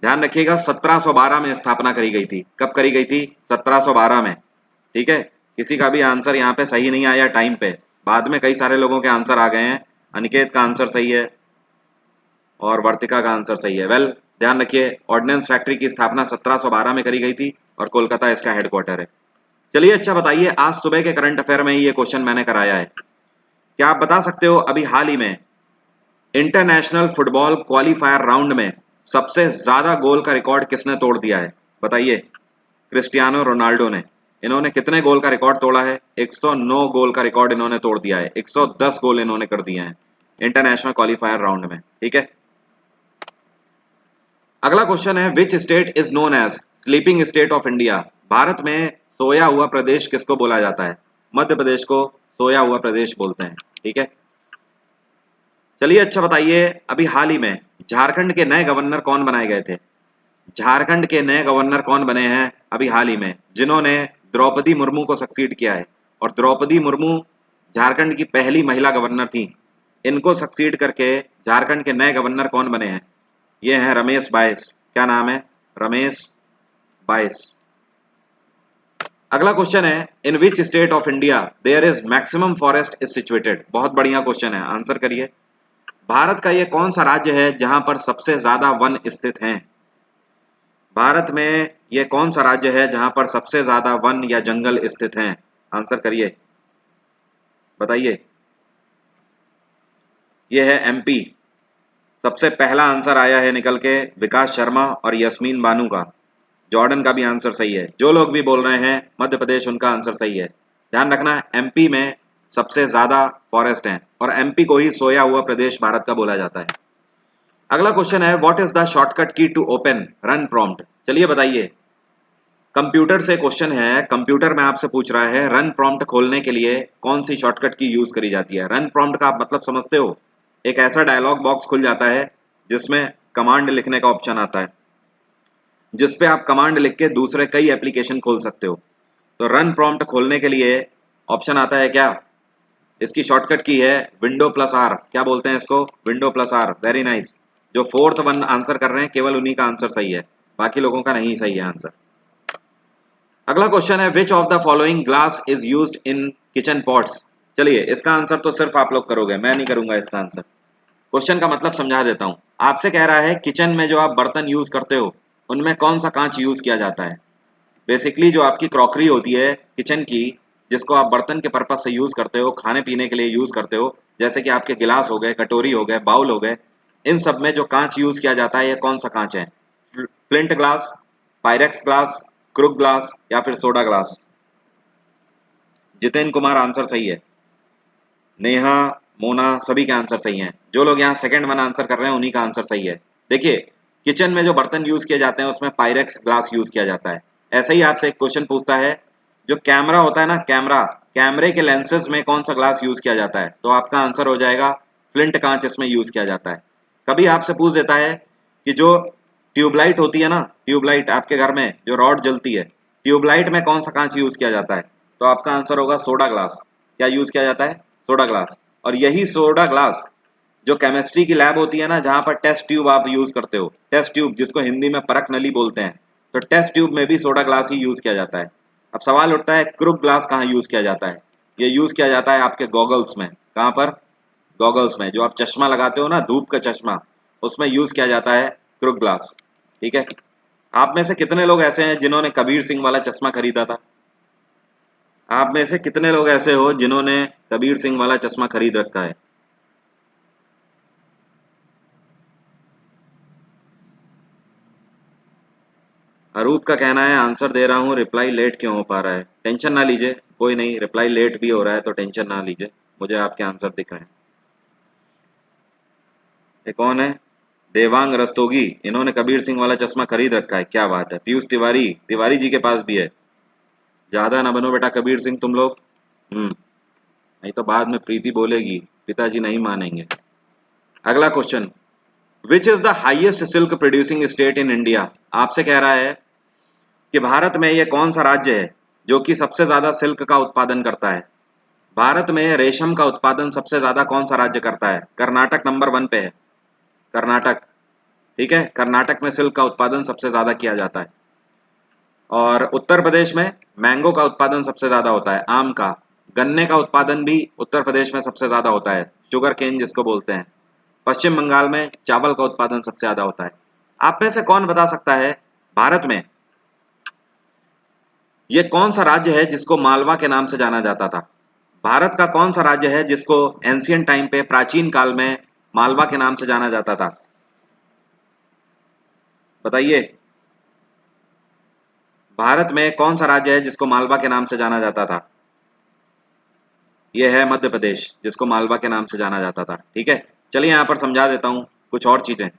ध्यान रखिएगा 1712 में स्थापना करी गई थी। कब करी गई थी? 1712 में। ठीक है, किसी का भी आंसर यहाँ पे सही नहीं आया टाइम पे, बाद में कई सारे लोगों के आंसर आ गए हैं, अनिकेत का आंसर सही है और वर्तिका का आंसर सही है। वेल, ध्यान रखिए, ऑर्डिनेंस फैक्ट्री की स्थापना 1712 में करी गई थी और कोलकाता इसका हेडक्वार्टर है। चलिए, अच्छा बताइए, आज सुबह के करंट अफेयर में ही ये क्वेश्चन मैंने कराया है। क्या आप बता सकते हो अभी हाल ही में इंटरनेशनल फुटबॉल क्वालिफायर राउंड में सबसे ज्यादा गोल का रिकॉर्ड किसने तोड़ दिया है? बताइए। क्रिस्टियानो रोनाल्डो ने। इन्होंने कितने गोल का रिकॉर्ड तोड़ा है? 109 गोल का रिकॉर्ड इन्होंने तोड़ दिया है। 110 गोल इन्होंने कर दिए हैं इंटरनेशनल क्वालिफायर राउंड में। ठीक है, अगला क्वेश्चन है, which state is known as sleeping state of India? Bharat में सोया हुआ प्रदेश किसको बोला जाता है? मध्य प्रदेश को सोया हुआ प्रदेश बोलते हैं। ठीक है, चलिए, अच्छा बताइए, अभी हाल ही में झारखंड के नए गवर्नर कौन बनाए गए थे? झारखंड के नए गवर्नर कौन बने हैं अभी हाल ही में, जिन्होंने द्रौपदी मुर्मू को सक्सीड किया है? और द्रौपदी मुर्मू झारखंड की पहली महिला गवर्नर थी। इनको सक्सीड करके झारखंड के नए गवर्नर कौन बने हैं? ये हैं रमेश बाइस। क्या नाम है? रमेश बाइस। अगला क्वेश्चन है, in which state of India there is maximum forest is situated? बहुत बढ़िया क्वेश्चन है, आंसर करिए। भारत का ये कौन सा राज्य है जहां पर सबसे ज्यादा वन स्थित हैं? भारत में ये कौन सा राज्य है जहां पर सबसे ज्यादा वन या जंगल स्थित हैं? आंसर करिए, बताइए। ये है एमपी। सबसे पहला आंसर आया है निकल के विकास शर्मा और यस्मीन बानू का। जॉर्डन का भी आंसर सही है। जो लोग भी बोल रहे हैं मध्य प्रदेश, उनका आंसर सही है। ध्यान रखना, एमपी में सबसे ज्यादा फॉरेस्ट हैं और एमपी को ही सोया हुआ प्रदेश भारत का बोला जाता है। अगला क्वेश्चन है, व्हाट इज द शॉर्टकट की टू ओपन रन प्रॉम्प्ट? चलिए बताइए। कंप्यूटर से क्वेश्चन है, कंप्यूटर में आपसे पूछ रहा है रन प्रॉम्प्ट खोलने के लिए कौन सी शॉर्टकट की यूज करी जाती है। रन प्रॉम्प्ट का आप मतलब समझते हो? एक ऐसा डायलॉग बॉक्स खुल जाता है जिसमें कमांड लिखने का ऑप्शन आता है, जिसपे आप कमांड लिख के दूसरे कई एप्लीकेशन खोल सकते हो। तो रन प्रॉम्प्ट खोलने के लिए ऑप्शन आता है क्या? इसकी शॉर्टकट की है विंडो प्लस आर। क्या बोलते हैं इसको? Window plus R. Very nice. जो फोर्थ वन आंसर कर रहे हैं केवल उन्हीं का आंसर सही है, बाकी लोगों का नहीं सही है आंसर। अगला क्वेश्चन है, which of the following glass is used in kitchen pots? चलिए, इसका आंसर तो सिर्फ आप लोग करोगे, मैं नहीं करूंगा इसका आंसर। क्वेश्चन का मतलब समझा देता हूं। आपसे कह रहा है किचन में जो आप बर्तन यूज करते हो उनमें कौन सा कांच यूज किया जाता है? बेसिकली जो आपकी क्रॉकरी होती है किचन की, जिसको आप बर्तन के पर्पज से यूज करते हो, खाने पीने के लिए यूज करते हो, जैसे कि आपके गिलास हो गए, कटोरी हो गए, बाउल हो गए, इन सब में जो कांच यूज किया जाता है ये कौन सा कांच है? Flint glass, Pyrex glass, Crookes glass या फिर soda glass? Jitendra Kumar answer सही है। नेहा, मोना, सभी के आंसर सही हैं। जो लोग यहाँ सेकंड वन आंसर कर रहे हैं उन्हीं का आंसर सही है। देखिए, किचन में जो बर्तन यूज किए जाते हैं उसमें पायरेक्स ग्लास यूज किया जाता है। ऐसे ही आपसे एक क्वेश्चन पूछता है, जो कैमरा होता है ना, कैमरा, कैमरे के लेंसेज में कौन सा ग्लास यूज किया जाता है? तो आपका आंसर हो जाएगा फ्लिंट कांच इसमें यूज किया जाता है। कभी आपसे पूछ देता है कि जो ट्यूबलाइट होती है ना, ट्यूबलाइट आपके घर में जो रॉड जलती है, ट्यूबलाइट में कौन सा कांच यूज किया जाता है? तो आपका आंसर होगा सोडा ग्लास। क्या यूज किया जाता है? Soda glass. और यही सोडा ग्लास जो केमिस्ट्री की लैब होती है ना, जहां पर टेस्ट ट्यूब आप यूज करते हो, टेस्ट ट्यूब जिसको हिंदी में परख नली बोलते हैं, तो टेस्ट ट्यूब में भी सोडा ग्लास ही यूज किया जाता है। अब सवाल उठता है क्रुक ग्लास कहाँ यूज किया जाता है? ये यूज किया जाता है आपके गॉगल्स में। कहाँ पर? गॉगल्स में, जो आप चश्मा लगाते हो ना, धूप का चश्मा, उसमें यूज किया जाता है क्रुक ग्लास। ठीक है, आप में से कितने लोग ऐसे हैं जिन्होंने कबीर सिंह वाला चश्मा खरीदा था? आप में से कितने लोग ऐसे हो जिन्होंने कबीर सिंह वाला चश्मा खरीद रखा है? अरूप का कहना है आंसर दे रहा हूँ, रिप्लाई लेट क्यों हो पा रहा है? टेंशन ना लीजिए, कोई नहीं, रिप्लाई लेट भी हो रहा है तो टेंशन ना लीजिए, मुझे आपके आंसर दिख रहे हैं। ये कौन है? देवांग रस्तोगी। इन्होंने कबीर सिंह वाला चश्मा खरीद रखा है, क्या बात है। पीयूष तिवारी, तिवारी जी के पास भी है। ज्यादा ना बनो बेटा कबीर सिंह तुम लोग। नहीं तो बाद में प्रीति बोलेगी, पिताजी नहीं मानेंगे। अगला question, which is the highest silk producing state in India? आपसे कह रहा है कि भारत में ये कौन सा राज्य है जो कि सबसे ज्यादा सिल्क का उत्पादन करता है? भारत में रेशम का उत्पादन सबसे ज्यादा कौन सा राज्य करता है? कर्नाटक नंबर वन पे है, कर्नाटक। ठीक है, कर्नाटक में सिल्क का उत्पादन सबसे ज्यादा किया जाता है। और उत्तर प्रदेश में मैंगो का उत्पादन सबसे ज्यादा होता है, आम का। गन्ने का उत्पादन भी उत्तर प्रदेश में सबसे ज्यादा होता है, शुगर केन जिसको बोलते हैं। पश्चिम बंगाल में चावल का उत्पादन सबसे ज्यादा होता है। आप में से कौन बता सकता है भारत में ये कौन सा राज्य है जिसको मालवा के नाम से जाना जाता था? भारत का कौन सा राज्य है जिसको एंशियंट टाइम पे, प्राचीन काल में, मालवा के नाम से जाना जाता था? बताइए। भारत में कौन सा राज्य है जिसको मालवा के नाम से जाना जाता था? यह है मध्य प्रदेश, जिसको मालवा के नाम से जाना जाता था। ठीक है, चलिए यहाँ पर समझा देता हूँ कुछ और चीजें।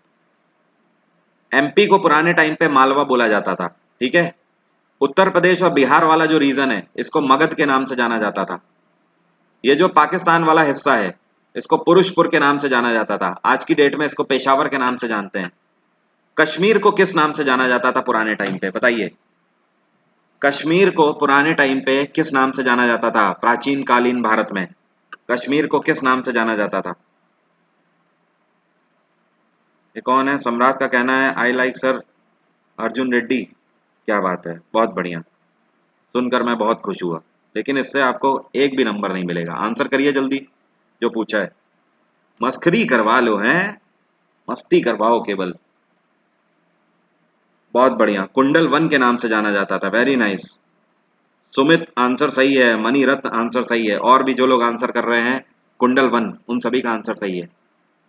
एमपी को पुराने टाइम पे मालवा बोला जाता था। ठीक है, उत्तर प्रदेश और बिहार वाला जो रीजन है इसको मगध के नाम से जाना जाता था। ये जो पाकिस्तान वाला हिस्सा है इसको पुरुषपुर के नाम से जाना जाता था। आज की डेट में इसको पेशावर के नाम से जानते हैं। कश्मीर को किस नाम से जाना जाता था पुराने टाइम पे? बताइए। कश्मीर को पुराने टाइम पे किस नाम से जाना जाता था? प्राचीन कालीन भारत में कश्मीर को किस नाम से जाना जाता था? ये कौन है? सम्राट का कहना है I like sir Arjun Reddy. क्या बात है, बहुत बढ़िया, सुनकर मैं बहुत खुश हुआ। लेकिन इससे आपको एक भी नंबर नहीं मिलेगा। आंसर करिए जल्दी जो पूछा है। मस्खरी करवा लो, हैं मस्ती करवाओ केवल। बहुत बढ़िया, कुंडल वन के नाम से जाना जाता था। Very nice. सुमित आंसर सही है, मनी रत्न आंसर सही है, और भी जो लोग आंसर कर रहे हैं कुंडल वन, उन सभी का आंसर सही है।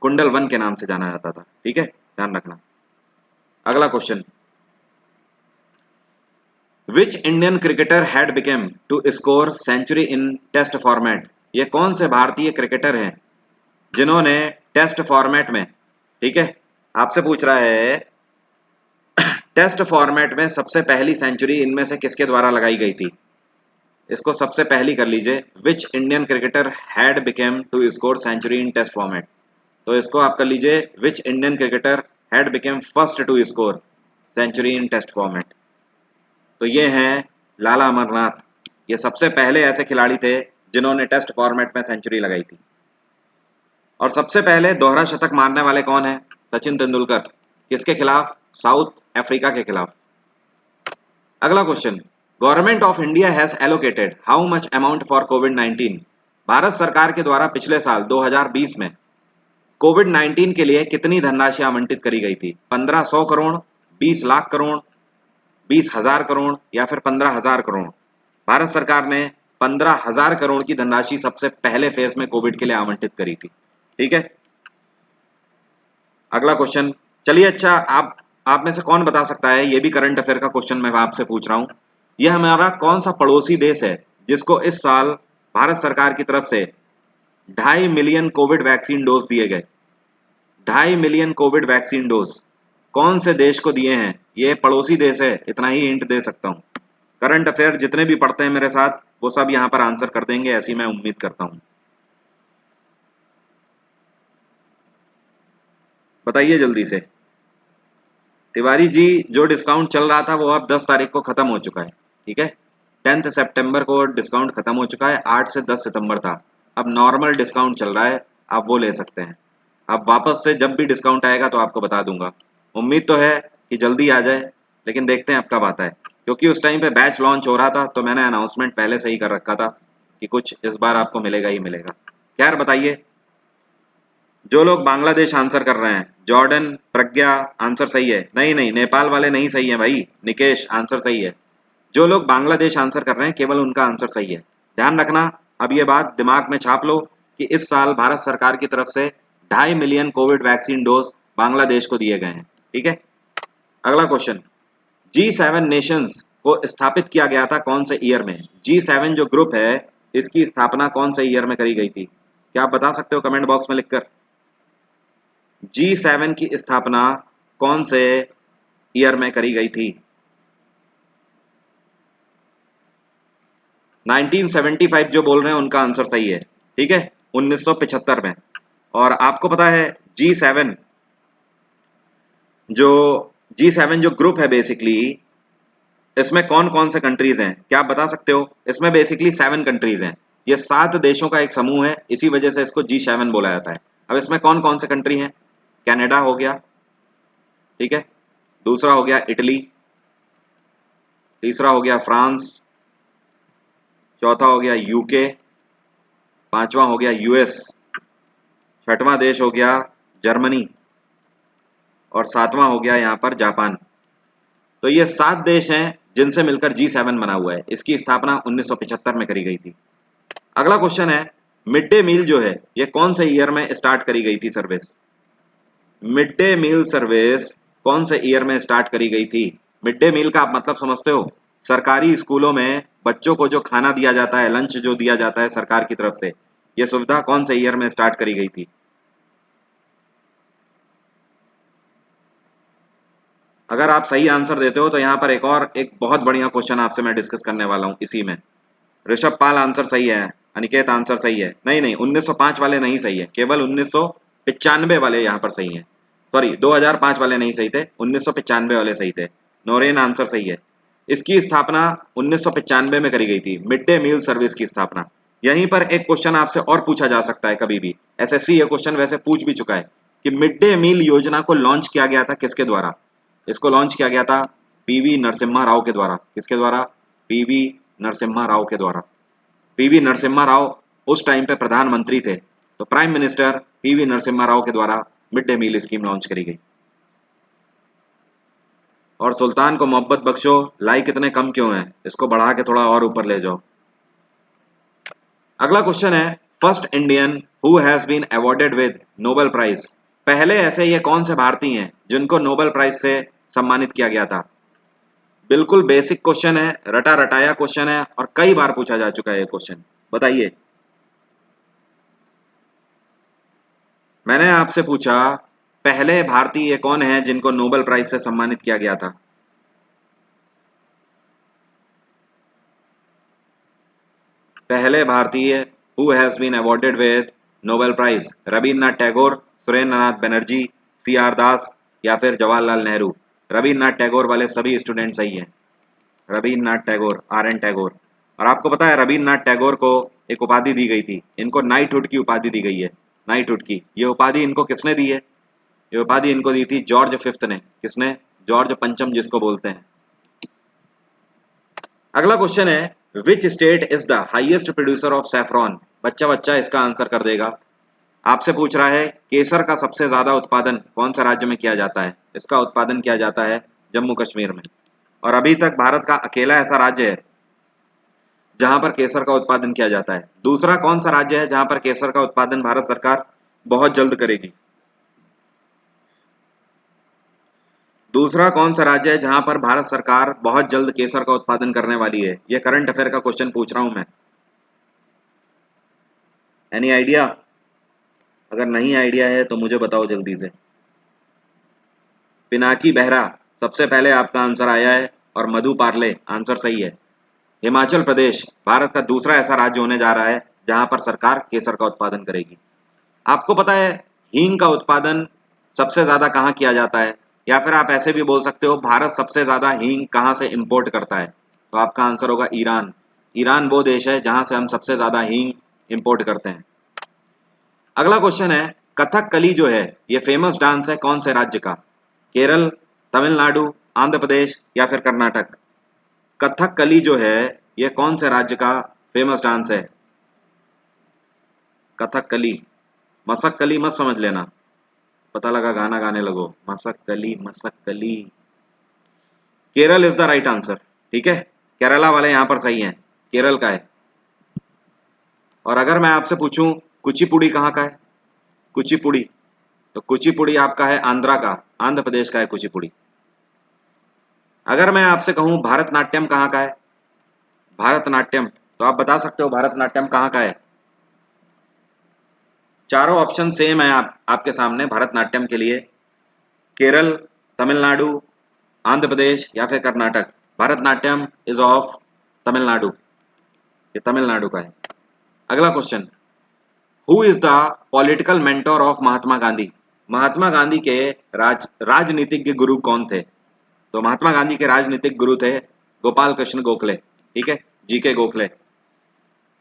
कुंडल वन के नाम से जाना जाता था। ठीक है, ध्यान रखना। अगला question, which Indian cricketer had became to score century in test format? ये कौन से भारतीय क्रिकेटर हैं जिन्होंने टेस्ट फॉर्मेट में, ठीक है, आपसे पूछ रहा है टेस्ट फॉर्मेट में सबसे पहली सेंचुरी इनमें से किसके द्वारा लगाई गई थी? इसको सबसे पहली कर लीजिए, which Indian cricketer had became to score century in test format. तो इसको आप कर लीजिए, which Indian cricketer had became first to score century in test format. तो ये हैं लाला अमरनाथ। ये सबसे पहले ऐसे खिलाड़ी थे जिन्होंने टेस्ट फॉर्मेट में सेंचुरी लगाई थी। और सबसे पहले दोहरा शतक मारने वाले कौन है? सचिन तेंदुलकर। किसके खिलाफ? साउथ अफ्रीका के खिलाफ। अगला question, government of India has allocated how much amount for Covid 19? Bharat सरकार के द्वारा पिछले साल 2020 में कोविड 19 के लिए कितनी धनराशि आवंटित करी गई थी? 1500 करोड़, 20 लाख करोड़, 20,000 करोड़, या फिर 15,000 करोड़? भारत सरकार ने 15,000 करोड़ की धनराशि सबसे पहले फेज में कोविड के लिए आवंटित करी थी। ठीक है, अगला क्वेश्चन, चलिए अच्छा, आप में से कौन बता सकता है, ये भी करंट अफेयर का क्वेश्चन मैं आपसे पूछ रहा हूं, यह हमारा कौन सा पड़ोसी देश है जिसको इस साल भारत सरकार की तरफ से 2.5 मिलियन कोविड वैक्सीन डोज दिए गए? 2.5 मिलियन कोविड वैक्सीन डोज कौन से देश को दिए हैं? ये पड़ोसी देश है, इतना ही हिंट दे सकता हूं। करंट अफेयर जितने भी पढ़ते हैं मेरे साथ वो सब यहां पर आंसर कर देंगे, ऐसी मैं उम्मीद करता हूं। बताइए जल्दी से। तिवारी जी, जो डिस्काउंट चल रहा था वो अब 10 तारीख को खत्म हो चुका है। ठीक है, 10 सितंबर को डिस्काउंट खत्म हो चुका है, 8 से 10 सितंबर था। अब नॉर्मल डिस्काउंट चल रहा है, आप वो ले सकते हैं। अब वापस से जब भी डिस्काउंट आएगा तो आपको बता दूंगा। उम्मीद तो है कि जल्दी आ जाए, लेकिन देखते हैं अब कब आता है। क्योंकि उस टाइम पे बैच लॉन्च हो रहा था तो मैंने अनाउंसमेंट पहले से ही कर रखा था कि कुछ इस बार आपको मिलेगा ही मिलेगा। खैर बताइए, जो लोग बांग्लादेश आंसर कर रहे हैं, जॉर्डन, प्रज्ञा आंसर सही है। नहीं नहीं, नेपाल वाले नहीं सही है भाई। निकेश आंसर सही है। जो लोग बांग्लादेश आंसर कर रहे हैं केवल उनका आंसर सही है। ध्यान रखना, अब ये बात दिमाग में छाप लो कि इस साल भारत सरकार की तरफ से 2.5 million Covid vaccine dose Bangladesh को दिए गए हैं। ठीक है, अगला क्वेश्चन, G7 नेशंस को स्थापित किया गया था कौन से ईयर में? G7 जो ग्रुप है इसकी स्थापना कौन से ईयर में करी गई थी? क्या आप बता सकते हो कमेंट बॉक्स में लिखकर? G7 की स्थापना कौन से ईयर में करी गई थी? 1975 जो बोल रहे हैं उनका आंसर सही है। ठीक है, 1975 में। और आपको पता है G7 जो G7 जो ग्रुप है बेसिकली, इसमें कौन कौन से कंट्रीज हैं? क्या आप बता सकते हो? इसमें बेसिकली 7 कंट्रीज हैं। ये 7 देशों का एक समूह है, इसी वजह से इसको G7 बोला जाता है। अब इसमें कौन कौन से कंट्री हैं? कनाडा हो गया, ठीक है, दूसरा हो गया इटली, तीसरा हो गया फ्रांस, चौथा हो गया यूके, 5वां हो गया यूएस, 6वां देश हो गया जर्मनी और 7वां हो गया यहाँ पर जापान। तो ये 7 देश हैं जिनसे मिलकर G7 बना हुआ है। इसकी स्थापना 1975 में करी गई थी। अगला क्वेश्चन है, मिड डे मील जो है ये कौन से ईयर में स्टार्ट करी गई थी service? Mid day meal service कौन से ईयर में स्टार्ट करी गई थी? मिड डे मील का आप मतलब समझते हो? सरकारी स्कूलों में बच्चों को जो खाना दिया जाता है, लंच जो दिया जाता है सरकार की तरफ से, ये सुविधा कौन से ईयर में स्टार्ट करी गई थी? अगर आप सही आंसर देते हो तो यहाँ पर एक बहुत बढ़िया क्वेश्चन आपसे मैं डिस्कस करने वाला हूँ इसी में। ऋषभ पाल आंसर सही है, अनिकेत आंसर सही है। नहीं नहीं, 1905 वाले नहीं सही है, केवल 1995 वाले यहाँ पर सही हैं। सॉरी, 2005 वाले नहीं सही थे, 1995 वाले सही थे। नोरेन आंसर सही है। इसकी स्थापना 1995 में करी गई थी, मिड डे मील सर्विस की स्थापना। यहीं पर एक क्वेश्चन आपसे और पूछा जा सकता है कभी भी, एसएससी ये क्वेश्चन वैसे पूछ भी चुका है कि मिड डे मील योजना को लॉन्च किया गया था किसके द्वारा? इसको लॉन्च किया गया था पीवी नरसिम्हा राव के द्वारा। किसके द्वारा? पीवी नरसिम्हा राव के द्वारा। पीवी नरसिम्हा राव उस टाइम पे प्रधानमंत्री थे, तो prime minister PV Narasimha Rao के द्वारा mid day meal scheme launch करी गई। और सुल्तान को मोहब्बत बख्शो लाइक इतने कम क्यों हैं? इसको बढ़ा के थोड़ा और ऊपर ले जाओ। अगला क्वेश्चन है, first Indian who has been awarded with Nobel prize. पहले ऐसे ये कौन से भारतीय हैं जिनको नोबेल प्राइज से सम्मानित किया गया था? बिल्कुल बेसिक क्वेश्चन है, रटा रटाया क्वेश्चन है और कई बार पूछा जा चुका है ये क्वेश्चन। बताइए। मैंने आपसे पूछा पहले भारतीय कौन है जिनको नोबेल प्राइज से सम्मानित किया गया था? पहले भारतीय who has been awarded with Nobel prize, Rabindranath Tagore, Surendranath Banerjee, C R Das या फिर जवाहरलाल नेहरू। रविन्द्रनाथ टैगोर वाले सभी स्टूडेंट सही हैं। Rabindranath Tagore, R N Tagore. और आपको पता है रविन्द्रनाथ टैगोर को एक उपाधि दी गई थी, इनको नाइटहुड की उपाधि दी गई है। नाइटहुड की ये उपाधि इनको किसने दी है? ये उपाधि इनको दी थी जॉर्ज फिफ्थ ने। किसने? जॉर्ज पंचम जिसको बोलते हैं। अगला क्वेश्चन है, which state is the highest producer of saffron? बच्चा बच्चा इसका आंसर कर देगा। आपसे पूछ रहा है केसर का सबसे ज्यादा उत्पादन कौन सा राज्य में किया जाता है? इसका उत्पादन किया जाता है जम्मू कश्मीर में। और अभी तक भारत का अकेला ऐसा राज्य है जहां पर केसर का उत्पादन किया जाता है। दूसरा कौन सा राज्य है जहां पर केसर का उत्पादन भारत सरकार बहुत जल्द करेगी? दूसरा कौन सा राज्य है जहां पर भारत सरकार बहुत जल्द केसर का उत्पादन करने वाली है? यह करंट अफेयर का क्वेश्चन पूछ रहा हूं मैं। Any idea? अगर नहीं आइडिया है तो मुझे बताओ जल्दी से। पिनाकी बेहरा सबसे पहले आपका आंसर आया है और मधु पार्ले आंसर सही है। हिमाचल प्रदेश भारत का दूसरा ऐसा राज्य होने जा रहा है जहां पर सरकार केसर का उत्पादन करेगी। आपको पता है हींग का उत्पादन सबसे ज्यादा कहाँ किया जाता है? या फिर आप ऐसे भी बोल सकते हो भारत सबसे ज्यादा हींग कहाँ से इंपोर्ट करता है? तो आपका आंसर होगा ईरान। ईरान वो देश है जहां से हम सबसे ज्यादा हींग इंपोर्ट करते हैं। अगला क्वेश्चन है, कथक कली जो है ये फेमस डांस है कौन से राज्य का? केरल, तमिलनाडु, आंध्र प्रदेश या फिर कर्नाटक? कथक कली जो है ये कौन से राज्य का फेमस डांस है? कथक कली, मसक कली मत समझ लेना, पता लगा गाना गाने लगो। मसक कली मसक कली। Kerala is the right answer. ठीक है, केरला वाले यहाँ पर सही हैं, केरल का है। और अगर मैं आपसे पूछूं कुचिपुड़ी कहाँ का है? कुचिपुड़ी, तो कुचिपुड़ी आपका है आंध्रा का, आंध्र प्रदेश का है कुचिपुड़ी। अगर मैं आपसे कहूं भारतनाट्यम कहाँ का है? भारतनाट्यम, तो आप बता सकते हो भारतनाट्यम कहाँ का है? चारों ऑप्शन सेम है आपके सामने भारतनाट्यम के लिए, केरल, तमिलनाडु, आंध्र प्रदेश या फिर कर्नाटक। भारतनाट्यम इज ऑफ तमिलनाडु, ये तमिलनाडु का है। अगला question, who is the political mentor of Mahatma Gandhi? Mahatma Gandhi के राजनीतिक गुरु कौन थे? तो महात्मा गांधी के राजनीतिक गुरु थे गोपाल कृष्ण गोखले। ठीक है, जीके गोखले।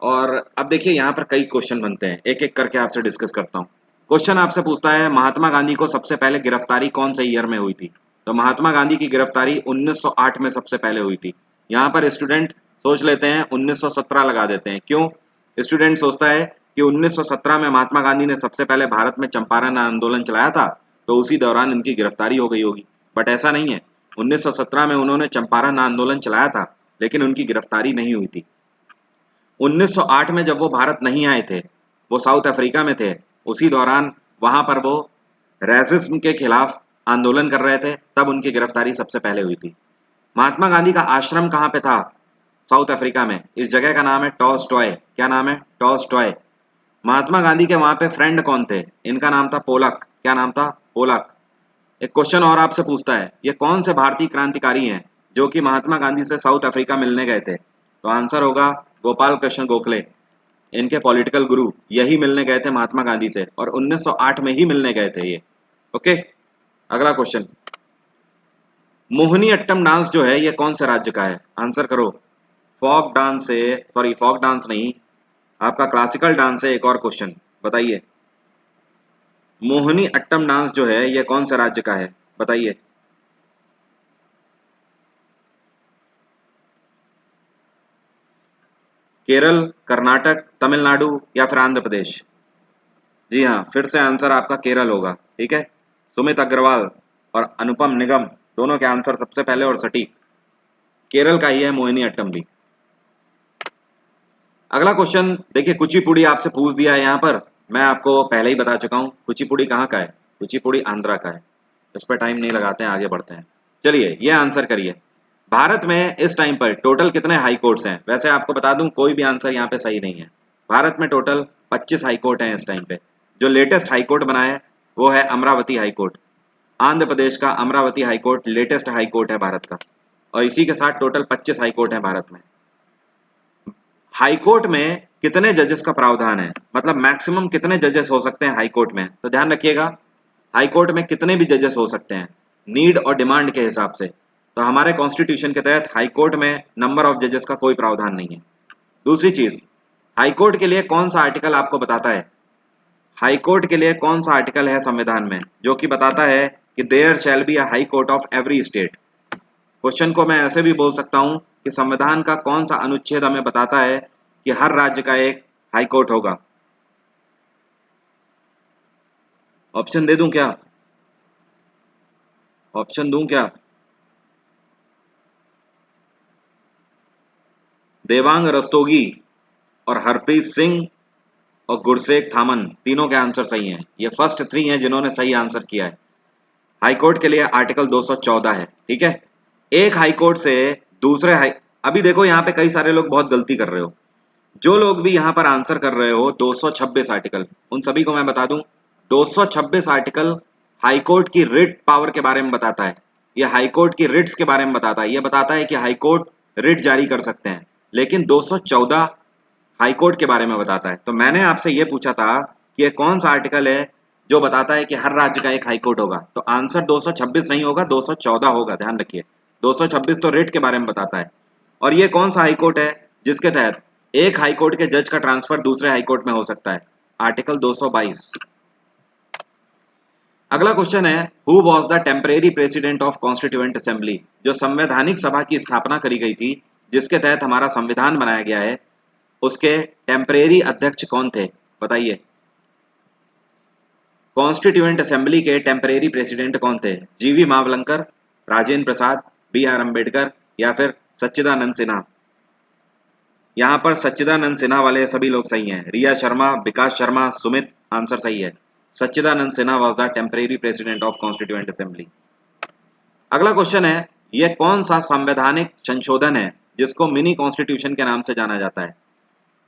और अब देखिए यहाँ पर कई क्वेश्चन बनते हैं, एक एक करके आपसे डिस्कस करता हूँ। क्वेश्चन आपसे पूछता है महात्मा गांधी को सबसे पहले गिरफ्तारी कौन से ईयर में हुई थी? तो महात्मा गांधी की गिरफ्तारी 1908 में सबसे पहले हुई थी। यहाँ पर स्टूडेंट सोच लेते हैं 1917 लगा देते हैं। क्यों? स्टूडेंट सोचता है कि 1917 में महात्मा गांधी ने सबसे पहले भारत में चंपारण आंदोलन चलाया था, तो उसी दौरान इनकी गिरफ्तारी हो गई होगी। बट ऐसा नहीं है, 1917 में उन्होंने चंपारण आंदोलन चलाया था, लेकिन उनकी गिरफ्तारी नहीं हुई थी। 1908 में जब वो भारत नहीं आए थे, वो साउथ अफ्रीका में थे, उसी दौरान वहां पर वो रेसिज्म के खिलाफ आंदोलन कर रहे थे, तब उनकी गिरफ्तारी सबसे पहले हुई थी। महात्मा गांधी का आश्रम कहाँ पे था? साउथ अफ्रीका में। इस जगह का नाम है टॉलस्टॉय। क्या नाम है? टॉलस्टॉय। महात्मा गांधी के वहां पे फ्रेंड कौन थे? इनका नाम था पोलक। क्या नाम था? पोलक। एक क्वेश्चन और आपसे पूछता है, ये कौन से भारतीय क्रांतिकारी हैं जो कि महात्मा गांधी से साउथ अफ्रीका मिलने गए थे? तो आंसर होगा गोपाल कृष्ण गोखले। इनके पॉलिटिकल गुरु यही मिलने गए थे महात्मा गांधी से, और 1908 में ही मिलने गए थे ये। ओके, अगला क्वेश्चन, मोहिनी अट्टम डांस जो है ये कौन से राज्य का है? आंसर करो। फोक डांस से, सॉरी फोक डांस नहीं, आपका क्लासिकल डांस है। एक और क्वेश्चन बताइए, मोहिनी अट्टम डांस जो है ये कौन से राज्य का है? बताइए। केरल, कर्नाटक, तमिलनाडु या फिर आंध्र प्रदेश? जी हाँ, फिर से आंसर आपका केरल होगा। ठीक है, सुमित अग्रवाल और अनुपम निगम दोनों के आंसर सबसे पहले और सटीक। केरल का ही है मोहिनी अट्टम भी। अगला क्वेश्चन देखिए, कुचिपुड़ी आपसे पूछ दिया है यहाँ पर। मैं आपको पहले ही बता चुका हूँ कुचिपुड़ी कहाँ का है। कुचिपुड़ी आंध्रा का है। इस पर टाइम नहीं लगाते हैं, आगे बढ़ते हैं। चलिए ये आंसर करिए, भारत में इस टाइम पर टोटल कितने हाई कोर्ट्स हैं? वैसे आपको बता दूं कोई भी आंसर यहाँ पे सही नहीं है। भारत में टोटल 25 हाई कोर्ट हैं इस टाइम पे। जो लेटेस्ट हाई कोर्ट बना है वो है अमरावती हाई कोर्ट। आंध्र प्रदेश का Amravati high court latest high court है भारत का, और इसी के साथ टोटल 25 हाई कोर्ट हैं भारत में। हाई कोर्ट में कितने जजेस का प्रावधान है, मतलब मैक्सिमम कितने जजेस हो सकते हैं हाई कोर्ट में? तो ध्यान रखिएगा, हाई कोर्ट में कितने भी जजेस हो सकते हैं नीड और डिमांड के हिसाब से। तो हमारे कॉन्स्टिट्यूशन के तहत हाई कोर्ट में नंबर ऑफ जजेस का कोई प्रावधान नहीं है। दूसरी चीज, हाई कोर्ट के लिए कौन सा आर्टिकल आपको बताता है? हाई कोर्ट के लिए कौन सा आर्टिकल है संविधान में जो कि बताता है कि there shall be a high court of every state? Question को मैं ऐसे भी बोल सकता हूं कि संविधान का कौन सा अनुच्छेद हमें बताता है कि हर राज्य का एक हाई कोर्ट होगा? ऑप्शन दे दूं क्या? ऑप्शन दूं क्या? देवांग रस्तोगी और हरप्रीत सिंह और गुरसेख थामन, तीनों के आंसर सही हैं। ये फर्स्ट थ्री हैं जिन्होंने सही आंसर किया है। हाई कोर्ट के लिए आर्टिकल 214 है। ठीक है, एक हाई कोर्ट से दूसरे हाई, अभी देखो यहाँ पे कई सारे लोग बहुत गलती कर रहे हो। जो लोग भी यहाँ पर आंसर कर रहे हो 226 आर्टिकल, उन सभी को मैं बता दूं 226 आर्टिकल हाई कोर्ट की रिट पावर के बारे में बताता है। ये हाई कोर्ट की रिट्स के बारे में बताता है। ये बताता है कि हाई कोर्ट रिट जारी कर सकते हैं, लेकिन 214 हाई कोर्ट के बारे में बताता है। तो मैंने आपसे ये पूछा था कि ये कौन सा आर्टिकल है जो बताता है कि हर राज्य का एक हाई कोर्ट होगा। तो आंसर 226 नहीं होगा, 214 होगा। ध्यान रखिए, 226 तो रिट के बारे में बताता है। और ये कौन सा हाई कोर्ट है जिसके तहत एक हाई कोर्ट के जज का ट्रांसफर दूसरे हाई कोर्ट में हो सकता है? आर्टिकल 222। अगला क्वेश्चन है, who was the temporary president of constituent assembly? जो संवैधानिक सभा की स्थापना करी गई थी, जिसके तहत हमारा संविधान बनाया गया है, उसके टेम्परेरी अध्यक्ष कौन थे? बताइए। कॉन्स्टिट्यूएंट असेंबली के टेम्परेरी प्रेसिडेंट कौन थे? जीवी मावलंकर, राजेंद्र प्रसाद, बी आर अम्बेडकर या फिर सच्चिदानंद सिन्हा? यहाँ पर सच्चिदानंद सिन्हा वाले सभी लोग सही हैं। रिया शर्मा, विकास शर्मा, सुमित, आंसर सही है। Sachchidanand Sinha was the temporary president of constituent assembly. अगला क्वेश्चन है, यह कौन सा संवैधानिक संशोधन है जिसको मिनी कॉन्स्टिट्यूशन के नाम से जाना जाता है?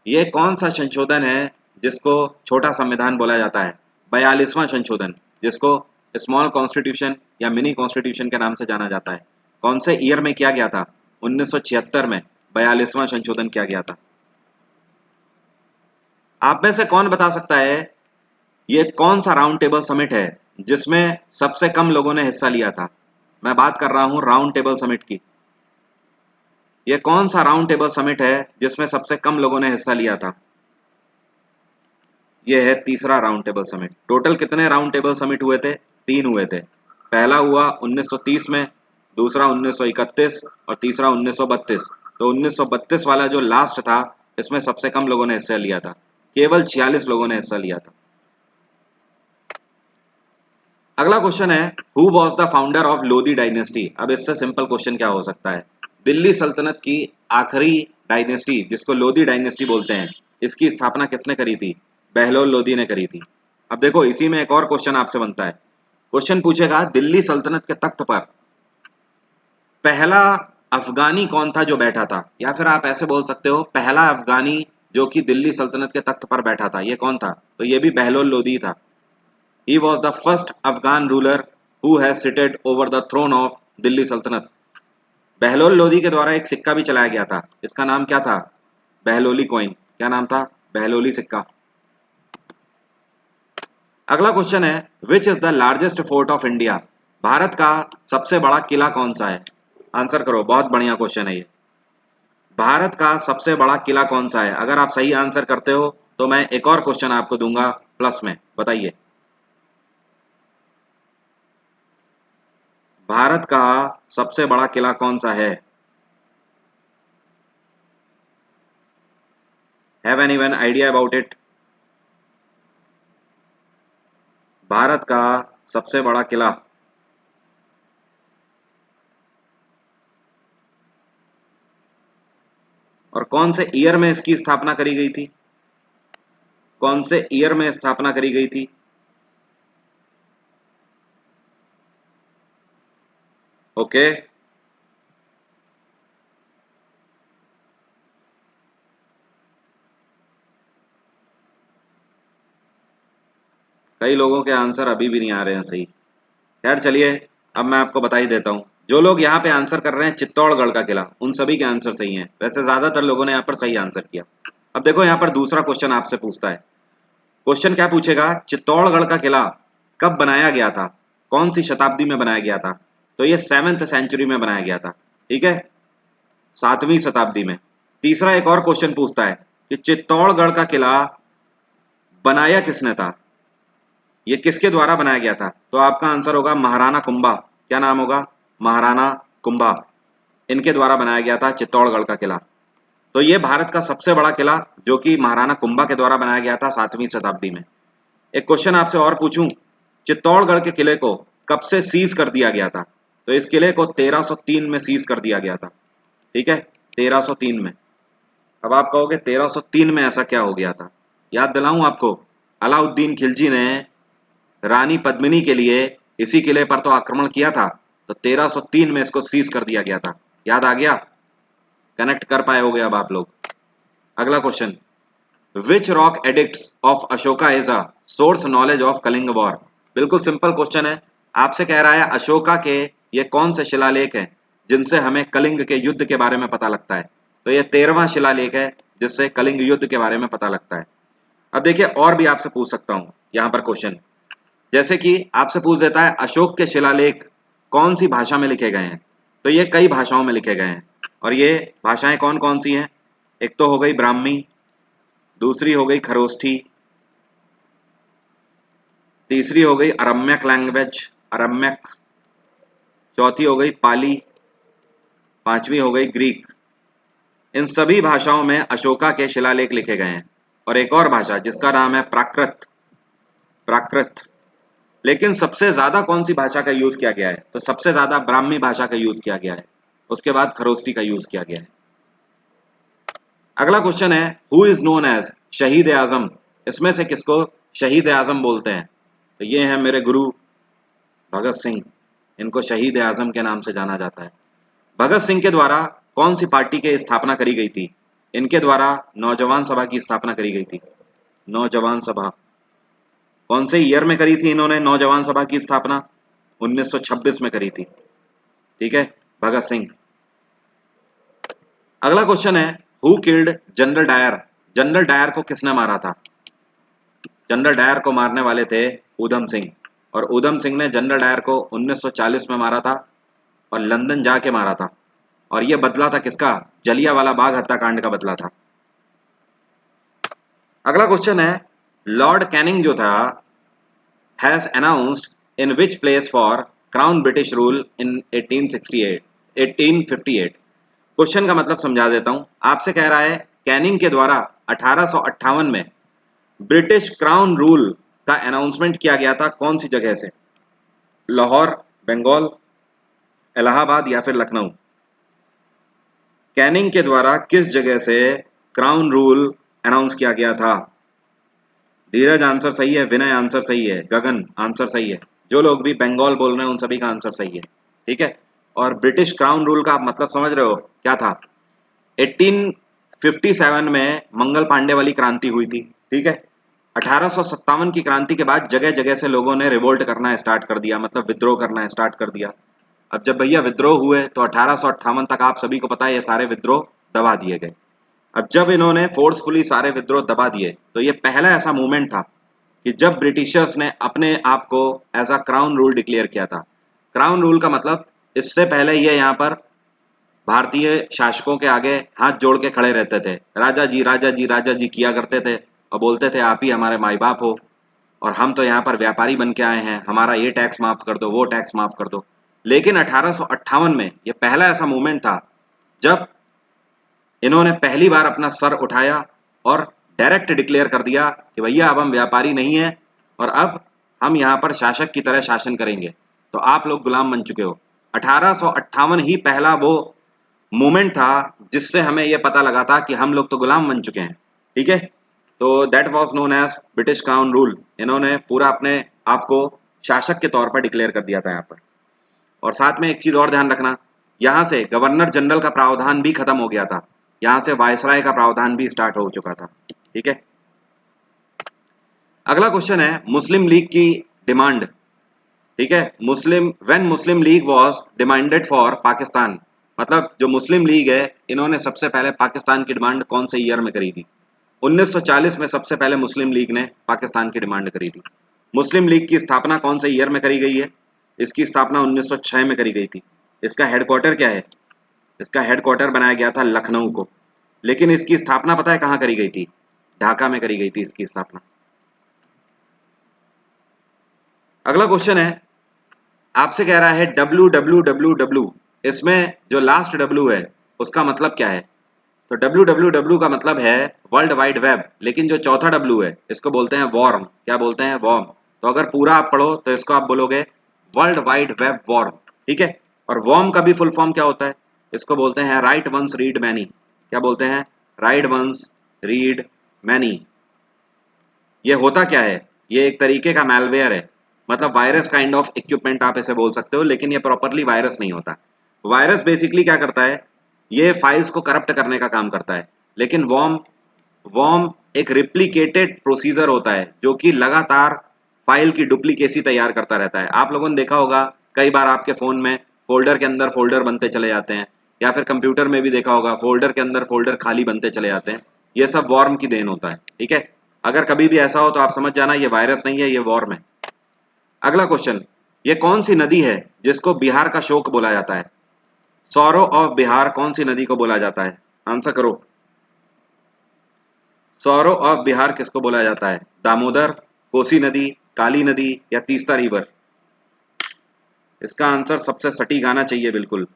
यह कौन सा संशोधन है जिसको छोटा संविधान बोला जाता है? 42वां संशोधन, जिसको स्मॉल कॉन्स्टिट्यूशन या मिनी कॉन्स्टिट्यूशन के नाम से जाना जाता है। कौन से ईयर में किया गया था? 1976 में 42वां संशोधन किया गया था। आप में से कौन बता सकता है ये कौन सा राउंड टेबल समिट है जिसमें सबसे कम लोगों ने हिस्सा लिया था? मैं बात कर रहा हूं राउंड टेबल समिट की। ये कौन सा राउंड टेबल समिट है जिसमें सबसे कम लोगों ने हिस्सा लिया था? ये है तीसरा राउंड टेबल समिट। टोटल कितने राउंड टेबल समिट हुए थे? 3 हुए थे। पहला हुआ 1930 में, दूसरा 1931 और तीसरा 1932। तो 1932 वाला जो लास्ट था, इसमें सबसे कम लोगों ने हिस्सा लिया था। केवल 46 लोगों ने हिस्सा लिया था। अगला क्वेश्चन है, who was the founder of Lodhi dynasty. अब इससे सिंपल क्वेश्चन क्या हो सकता है, दिल्ली सल्तनत की आखिरी डायनेस्टी जिसको लोधी डायनेस्टी बोलते हैं, इसकी स्थापना किसने करी थी? बहलोल लोधी ने करी थी। अब देखो इसी में एक और क्वेश्चन आपसे बनता है, क्वेश्चन पूछेगा दिल्ली सल्तनत के तख्त पर पहला अफगानी कौन था जो बैठा था, या फिर आप ऐसे बोल सकते हो पहला अफगानी जो कि दिल्ली सल्तनत के तख्त पर बैठा था, ये कौन था? तो ये भी बहलोल लोधी था। He was the first Afghan ruler who has seated over the throne of Delhi सल्तनत। बहलोल लोधी के द्वारा एक सिक्का भी चलाया गया था, इसका नाम क्या था? बहलोली कॉइन। क्या नाम था? बहलोली सिक्का। अगला क्वेश्चन है, which is the largest fort of India. Bharat का सबसे बड़ा किला कौन सा है? आंसर करो, बहुत बढ़िया क्वेश्चन है ये। भारत का सबसे बड़ा किला कौन सा है? अगर आप सही आंसर करते हो तो मैं एक और क्वेश्चन आपको दूंगा प्लस में, बताइए। भारत का सबसे बड़ा किला कौन सा है? Have anyone idea about it? Bharat का सबसे बड़ा किला। और कौन से ईयर में इसकी स्थापना करी गई थी? कौन से ईयर में स्थापना करी गई थी? ओके, कई लोगों के आंसर अभी भी नहीं आ रहे हैं सही। खैर चलिए, अब मैं आपको बता ही देता हूँ। जो लोग यहाँ पे आंसर कर रहे हैं चित्तौड़गढ़ का किला, उन सभी के आंसर सही हैं। वैसे ज्यादातर लोगों ने यहाँ पर सही आंसर किया। अब देखो यहाँ पर दूसरा क्वेश्चन आपसे पूछता है। क्वेश्चन क्या पूछेगा, चित्तौड़गढ़ का किला कब बनाया गया था? कौन सी शताब्दी में बनाया गया था? तो ये 7th सेंचुरी में बनाया गया था। ठीक है, 7वीं शताब्दी में। तीसरा एक और क्वेश्चन पूछता है कि चित्तौड़गढ़ का किला बनाया किसने था? ये किसके द्वारा बनाया गया था? तो आपका आंसर होगा महाराणा कुंभा। क्या नाम होगा? महाराणा कुंभा। इनके द्वारा बनाया गया था चित्तौड़गढ़ का किला। तो ये भारत का सबसे बड़ा किला जो कि महाराणा कुंभा के द्वारा बनाया गया था 7वीं शताब्दी में। एक क्वेश्चन आपसे और पूछूं, चित्तौड़गढ़ के किले को कब से सीज कर दिया गया था? तो इस किले को 1303 में सीज कर दिया गया था। ठीक है, 1303 में। अब आप कहोगे 1303 में ऐसा क्या हो गया था? याद दिलाऊं आपको, अलाउद्दीन खिलजी ने रानी पद्मिनी के लिए इसी किले पर तो आक्रमण किया था, तो 1303 में इसको सीज कर दिया गया था। याद आ गया? कनेक्ट कर पाए होगे अब आप लोग। अगला question, which rock edicts of Ashoka is a source knowledge of Kalinga war. बिल्कुल सिंपल क्वेश्चन है, आपसे कह रहा है अशोका के ये कौन से शिलालेख हैं जिनसे हमें कलिंग के युद्ध के बारे में पता लगता है? तो ये 13वां शिलालेख है जिससे कलिंग युद्ध के बारे में पता लगता है। अब देखिए और भी आपसे पूछ सकता हूं यहाँ पर क्वेश्चन, जैसे कि आपसे पूछ देता है अशोक के शिलालेख कौन सी भाषा में लिखे गए हैं? तो ये कई भाषाओं में लिखे गए हैं। और ये भाषाएं कौन कौन सी हैं? एक तो हो गई ब्राह्मी, दूसरी हो गई खरोष्ठी, तीसरी हो गई अरम्यक लैंग्वेज, अरम्यक, चौथी हो गई पाली, पांचवी हो गई ग्रीक। इन सभी भाषाओं में अशोका के शिलालेख लिखे गए हैं। और एक और भाषा जिसका नाम है प्राकृत, प्राकृत। लेकिन सबसे ज्यादा कौन सी भाषा का यूज किया गया है? तो सबसे ज्यादा ब्राह्मी भाषा का यूज किया गया है, उसके बाद खरोष्ठी का यूज किया गया है। अगला क्वेश्चन है, हु इज नोन एज शहीद आजम। इसमें से किसको शहीद आजम बोलते हैं? तो ये है मेरे गुरु भगत सिंह, इनको शहीद आजम के नाम से जाना जाता है। भगत सिंह के द्वारा कौन सी पार्टी की स्थापना करी गई थी? इनके द्वारा नौजवान सभा की स्थापना करी गई थी। नौजवान सभा कौन से ईयर में करी थी इन्होंने नौजवान सभा की स्थापना? 1926 में करी थी। ठीक है, भगत सिंह। अगला क्वेश्चन है, who killed General Dyer. General Dyer को किसने मारा था? जनरल डायर को मारने वाले थे ऊधम सिंह। और ऊधम सिंह ने जनरल डायर को 1940 में मारा था और लंदन जाके मारा था। और यह बदला था किसका? जलियांवाला बाग हत्याकांड का बदला था। अगला क्वेश्चन है, लॉर्ड कैनिंग जो था has announced in which place for crown British rule in 1858। Question का मतलब समझा देता हूं। आपसे कह रहा है कैनिंग के द्वारा 1858 में ब्रिटिश क्राउन रूल का अनाउंसमेंट किया गया था कौन सी जगह से? लाहौर, बंगाल, इलाहाबाद या फिर लखनऊ? कैनिंग के द्वारा किस जगह से क्राउन रूल अनाउंस किया गया था? धीरज आंसर सही है, विनय आंसर सही है, गगन आंसर सही है। जो लोग भी बंगाल बोल रहे हैं उन सभी का आंसर सही है। ठीक है। और ब्रिटिश क्राउन रूल का आप मतलब समझ रहे हो क्या था? 1857 में मंगल पांडे वाली क्रांति हुई थी। ठीक है। 1857 की क्रांति के बाद जगह जगह से लोगों ने रिवोल्ट करना स्टार्ट कर दिया, मतलब विद्रोह करना स्टार्ट कर दिया। अब जब भैया विद्रोह हुए तो 1858 तक आप सभी को पता है ये सारे विद्रोह दबा दिए गए। अब जब इन्होंने फोर्सफुली सारे विद्रोह दबा दिए तो ये पहला ऐसा मूवमेंट था कि जब ब्रिटिशर्स ने अपने आप को as a crown rule declare किया था। क्राउन रूल का मतलब इससे पहले ये यहाँ पर भारतीय शासकों के आगे हाथ जोड़ के खड़े रहते थे, राजा जी राजा जी राजा जी किया करते थे और बोलते थे आप ही हमारे माई बाप हो और हम तो यहाँ पर व्यापारी बन के आए हैं, हमारा ये टैक्स माफ कर दो, वो टैक्स माफ कर दो। लेकिन 1858 में ये पहला ऐसा मूवमेंट था जब इन्होंने पहली बार अपना सर उठाया और डायरेक्ट डिक्लेयर कर दिया कि भैया अब हम व्यापारी नहीं हैं और अब हम यहाँ पर शासक की तरह शासन करेंगे, तो आप लोग गुलाम बन चुके हो। 1858 ही पहला वो मोमेंट था जिससे हमें यह पता लगा था कि हम लोग तो गुलाम बन चुके हैं। ठीक है। तो that was known as British crown rule. इन्होंने पूरा अपने आप को शासक के तौर पर डिक्लेयर कर दिया था यहाँ पर। और साथ में एक चीज और ध्यान रखना, यहाँ से गवर्नर जनरल का प्रावधान भी खत्म हो गया था, यहाँ से वायसराय का प्रावधान भी स्टार्ट हो चुका था। ठीक है। अगला क्वेश्चन है मुस्लिम लीग की डिमांड। ठीक है। Muslim League was demanded for Pakistan, मतलब जो मुस्लिम लीग है इन्होंने सबसे पहले पाकिस्तान की डिमांड कौन से ईयर में करी थी? 1940 में सबसे पहले मुस्लिम लीग ने पाकिस्तान की डिमांड करी थी। मुस्लिम लीग की स्थापना कौन से ईयर में करी गई है? इसकी स्थापना 1906 में करी गई थी। इसका हेडक्वार्टर क्या है? इसका हेडक्वार्टर बनाया गया था लखनऊ को। लेकिन इसकी स्थापना पता है कहाँ करी गई थी? ढाका में करी गई थी इसकी स्थापना। अगला क्वेश्चन है आपसे कह रहा है www, इसमें जो लास्ट W है उसका मतलब क्या है? तो www का मतलब है वर्ल्ड वाइड वेब, लेकिन जो चौथा W है इसको बोलते हैं वॉर्म। क्या बोलते हैं? वॉर्म। तो अगर पूरा आप पढ़ो तो इसको आप बोलोगे वर्ल्ड वाइड वेब वॉर्म। ठीक है। और वॉर्म का भी फुल फॉर्म क्या होता है? इसको बोलते हैं राइट वंस रीड मैनी। क्या बोलते हैं? Write once read many. ये होता क्या है? ये एक तरीके का मैलवेयर है, मतलब वायरस काइंड ऑफ इक्विपमेंट आप इसे बोल सकते हो, लेकिन ये प्रॉपरली वायरस नहीं होता। वायरस बेसिकली क्या करता है? ये फाइल्स को करप्ट करने का काम करता है। लेकिन वॉर्म वॉर्म एक रिप्लिकेटेड प्रोसीजर होता है जो कि लगातार फाइल की डुप्लीकेसी तैयार करता रहता है। आप लोगों ने देखा होगा कई बार आपके फोन में फोल्डर के अंदर फोल्डर बनते चले जाते हैं, या फिर कंप्यूटर में भी देखा होगा फोल्डर के अंदर फोल्डर खाली बनते चले जाते हैं। ये सब वॉर्म की देन होता है। ठीक है। अगर कभी भी ऐसा हो तो आप समझ जाना ये वायरस नहीं है, ये वॉर्म है। अगला क्वेश्चन, ये कौन सी नदी है जिसको बिहार का शोक बोला जाता है? सौरो ऑफ बिहार कौन सी नदी को बोला जाता है? आंसर करो। सौरो ऑफ बिहार किसको बोला जाता है? दामोदर, कोसी नदी, काली नदी या तीस्ता रिवर? इसका आंसर सबसे सटीक आना चाहिए बिल्कुल।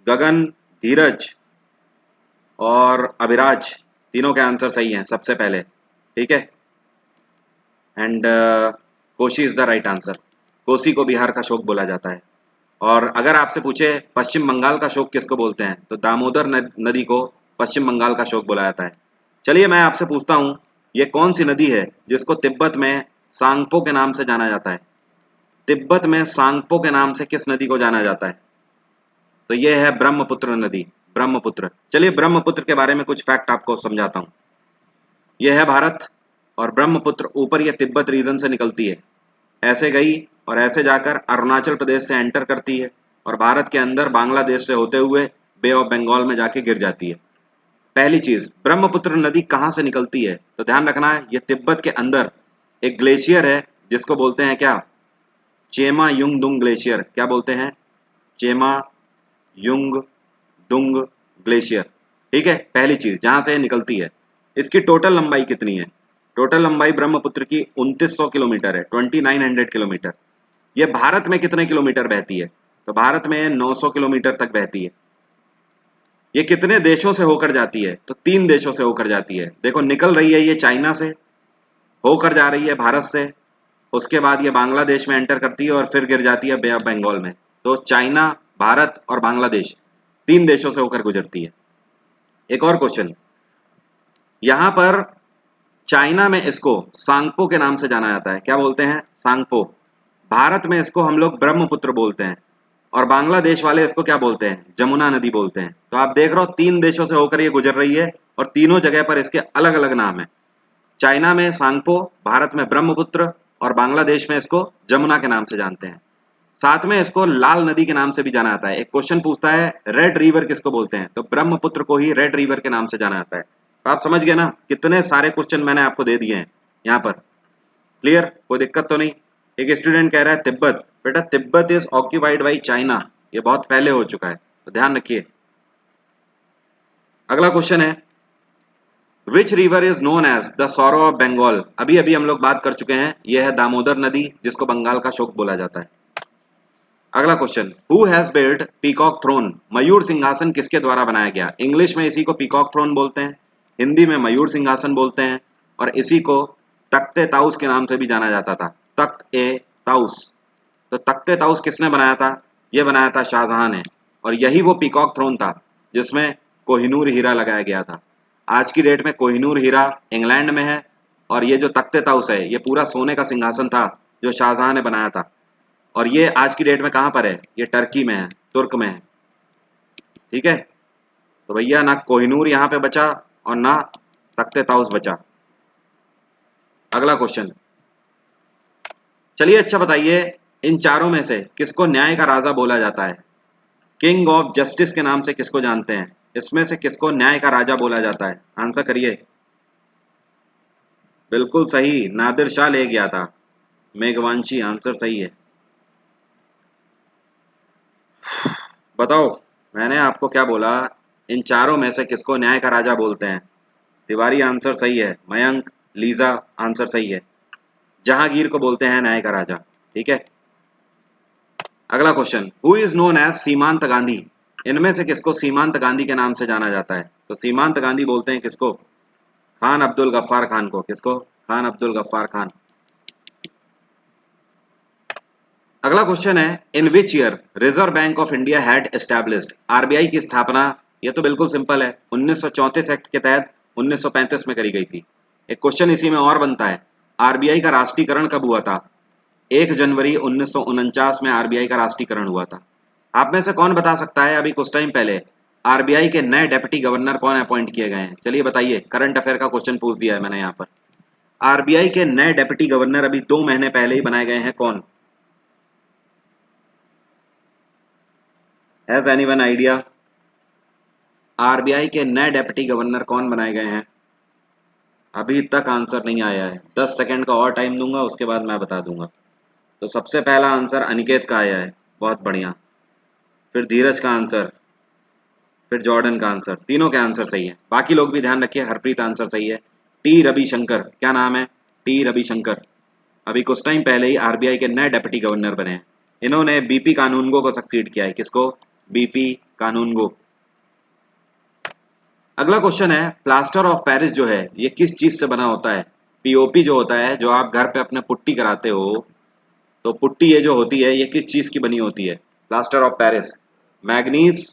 गगन, धीरज और अभिराज तीनों के आंसर सही हैं सबसे पहले। ठीक है। And Koshi is the right answer. Kosi को बिहार का शोक बोला जाता है। और अगर आपसे पूछे पश्चिम बंगाल का शोक किसको बोलते हैं, तो दामोदर नदी को पश्चिम बंगाल का शोक बोला जाता है। चलिए मैं आपसे पूछता हूँ, ये कौन सी नदी है जिसको तिब्बत में सांगपो के नाम से जाना जाता है? तिब्बत में सांगपो के नाम से किस नदी को जाना जाता है? तो ये है ब्रह्मपुत्र नदी, ब्रह्मपुत्र। चलिए ब्रह्मपुत्र के बारे में कुछ फैक्ट आपको समझाता हूँ। यह है भारत और ब्रह्मपुत्र ऊपर ये तिब्बत रीजन से निकलती है, ऐसे गई और ऐसे जाकर अरुणाचल प्रदेश से एंटर करती है और भारत के अंदर बांग्लादेश से होते हुए बे ऑफ बंगाल में जाके गिर जाती है। पहली चीज, ब्रह्मपुत्र नदी कहाँ से निकलती है? तो ध्यान रखना है ये तिब्बत के अंदर एक ग्लेशियर है जिसको बोलते हैं क्या? Chema Jung दुंग glacier. क्या बोलते हैं? Chema Jung दुंग glacier. ठीक है। पहली चीज जहां से निकलती है। इसकी टोटल लंबाई कितनी है? टोटल लंबाई ब्रह्मपुत्र की 2900 किलोमीटर है, 2900 किलोमीटर। ये भारत में कितने किलोमीटर बहती है? तो भारत में 900 किलोमीटर तक बहती है। ये कितने देशों से होकर जाती है? तो 3 देशों से होकर जाती है। देखो निकल रही है ये चाइना से, होकर जा रही है भारत से, उसके बाद ये बांग्लादेश में एंटर करती है और फिर गिर जाती है बे ऑफ बंगाल में। तो चाइना, भारत और बांग्लादेश 3 देशों से होकर गुजरती है। एक और क्वेश्चन, यहाँ पर चाइना में इसको सांगपो के नाम से जाना जाता है। क्या बोलते हैं? सांगपो। भारत में इसको हम लोग ब्रह्मपुत्र बोलते हैं और बांग्लादेश वाले इसको क्या बोलते हैं? जमुना नदी बोलते हैं। तो आप देख रहे हो 3 देशों से होकर ये गुजर रही है और तीनों जगह पर इसके अलग अलग नाम है। चाइना में सांगपो, भारत में ब्रह्मपुत्र और बांग्लादेश में इसको जमुना के नाम से जानते हैं। साथ में इसको लाल नदी के नाम से भी जाना जाता है। एक क्वेश्चन पूछता है रेड रिवर किसको बोलते हैं, तो ब्रह्मपुत्र को ही रेड रिवर के नाम से जाना जाता है। तो आप समझ गए ना, कितने सारे क्वेश्चन मैंने आपको दे दिए हैं यहाँ पर। क्लियर? कोई दिक्कत तो नहीं? एक स्टूडेंट कह रहा है तिब्बत। बेटा Tibet is occupied by China, ये बहुत पहले हो चुका है, तो ध्यान रखिए। अगला क्वेश्चन है which river is known as the sorrow of Bengal. अभी अभी हम लोग बात कर चुके हैं, यह है दामोदर नदी, जिसको बंगाल का शोक बोला जाता है। अगला question, who has built peacock throne. मयूर सिंहासन किसके द्वारा बनाया गया? इंग्लिश में इसी को पीकॉक थ्रोन बोलते हैं, हिंदी में मयूर सिंहासन बोलते हैं, और इसी को तख्ते ताउस के नाम से भी जाना जाता था। तख्त ए ताउस। तो तख्ते ताउस किसने बनाया था? यह बनाया था शाहजहां ने, और यही वो पीकॉक थ्रोन था जिसमें कोहिनूर हीरा लगाया गया था। आज की डेट में कोहिनूर हीरा इंग्लैंड में है, और ये जो तख्ते ताउस है ये पूरा सोने का सिंहासन था जो शाहजहां ने बनाया था, और ये आज की डेट में कहाँ पर है? ये टर्की में है, तुर्क में है। ठीक है, तो भैया ना कोहिनूर यहाँ पे बचा और ना तख्ते ताउस बचा। अगला क्वेश्चन, चलिए अच्छा बताइए, इन चारों में से किसको न्याय का राजा बोला जाता है? किंग ऑफ जस्टिस के नाम से किसको जानते हैं? इसमें से किसको न्याय का राजा बोला जाता है? आंसर करिए। बिल्कुल सही, नादिर शाह ले गया था। मेघवांशी आंसर सही है। बताओ, मैंने आपको क्या बोला? इन चारों में से किसको न्याय का राजा बोलते हैं? तिवारी आंसर सही है, मयंक, लीजा आंसर सही है। जहांगीर को बोलते हैं न्याय का राजा। ठीक है, अगला question, who is known as Seemant Gandhi. इनमें से किसको सीमांत गांधी के नाम से जाना जाता है? तो सीमांत गांधी बोलते हैं किसको? खान अब्दुल गफ्फार खान को। किसको? खान अब्दुल गफ्फार खान। अगला क्वेश्चन है, in which year Reserve Bank of India had established. RBI की स्थापना, ये तो बिल्कुल सिंपल है, 1934 एक्ट के तहत 1935 में करी गई थी। एक क्वेश्चन इसी में और बनता है, आरबीआई का राष्ट्रीयकरण कब हुआ था? 1 जनवरी 1949 में आरबीआई का राष्ट्रीयकरण हुआ था। आप में से कौन बता सकता है अभी कुछ टाइम पहले आरबीआई के नए डेप्यूटी गवर्नर कौन अपॉइंट किए गए हैं? चलिए बताइए, करंट अफेयर का क्वेश्चन पूछ दिया है मैंने यहाँ पर। आरबीआई के नए डेप्यूटी गवर्नर अभी 2 महीने पहले ही बनाए गए हैं, कौन? Has anyone idea? आरबीआई के नए डेप्यूटी गवर्नर कौन बनाए गए हैं? अभी तक आंसर नहीं आया है, 10 सेकंड का और टाइम दूंगा, उसके बाद मैं बता दूंगा। तो सबसे पहला आंसर अनिकेत का आया है, बहुत बढ़िया। फिर धीरज का आंसर, फिर जॉर्डन का आंसर, तीनों के आंसर सही है। बाकी लोग भी ध्यान रखिए, हरप्रीत आंसर सही है। टी रविशंकर, क्या नाम है? टी रविशंकर अभी कुछ टाइम पहले ही आरबीआई के नए डेप्यूटी गवर्नर बने हैं। इन्होंने बीपी कानूनगो को सक्सीड किया है। किसको? बीपी कानूनगो। अगला क्वेश्चन है, प्लास्टर ऑफ पेरिस जो है ये किस चीज से बना होता है? पीओपी जो होता है, जो आप घर पे अपने पुट्टी कराते हो, तो पुट्टी ये जो होती है ये किस चीज की बनी होती है? Plaster of Paris manganese,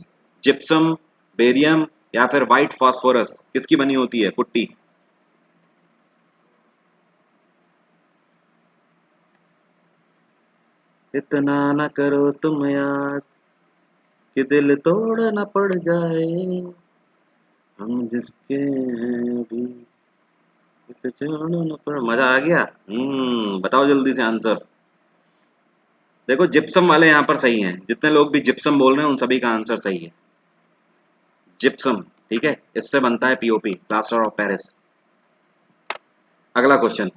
gypsum, barium या फिर व्हाइट फास्फोरस, किसकी बनी होती है पुट्टी? इतना न करो तुम याद कि दिल तोड़ न पड़ जाए, हम जिसके हैं अभी इसे छोड़ो न पड़। मजा आ गया? बताओ जल्दी से आंसर। देखो जिप्सम वाले यहाँ पर सही हैं, जितने लोग भी जिप्सम बोल रहे हैं उन सभी का आंसर सही है, जिप्सम। ठीक है, इससे बनता है पीओपी, प्लास्टर ऑफ पेरिस। अगला question,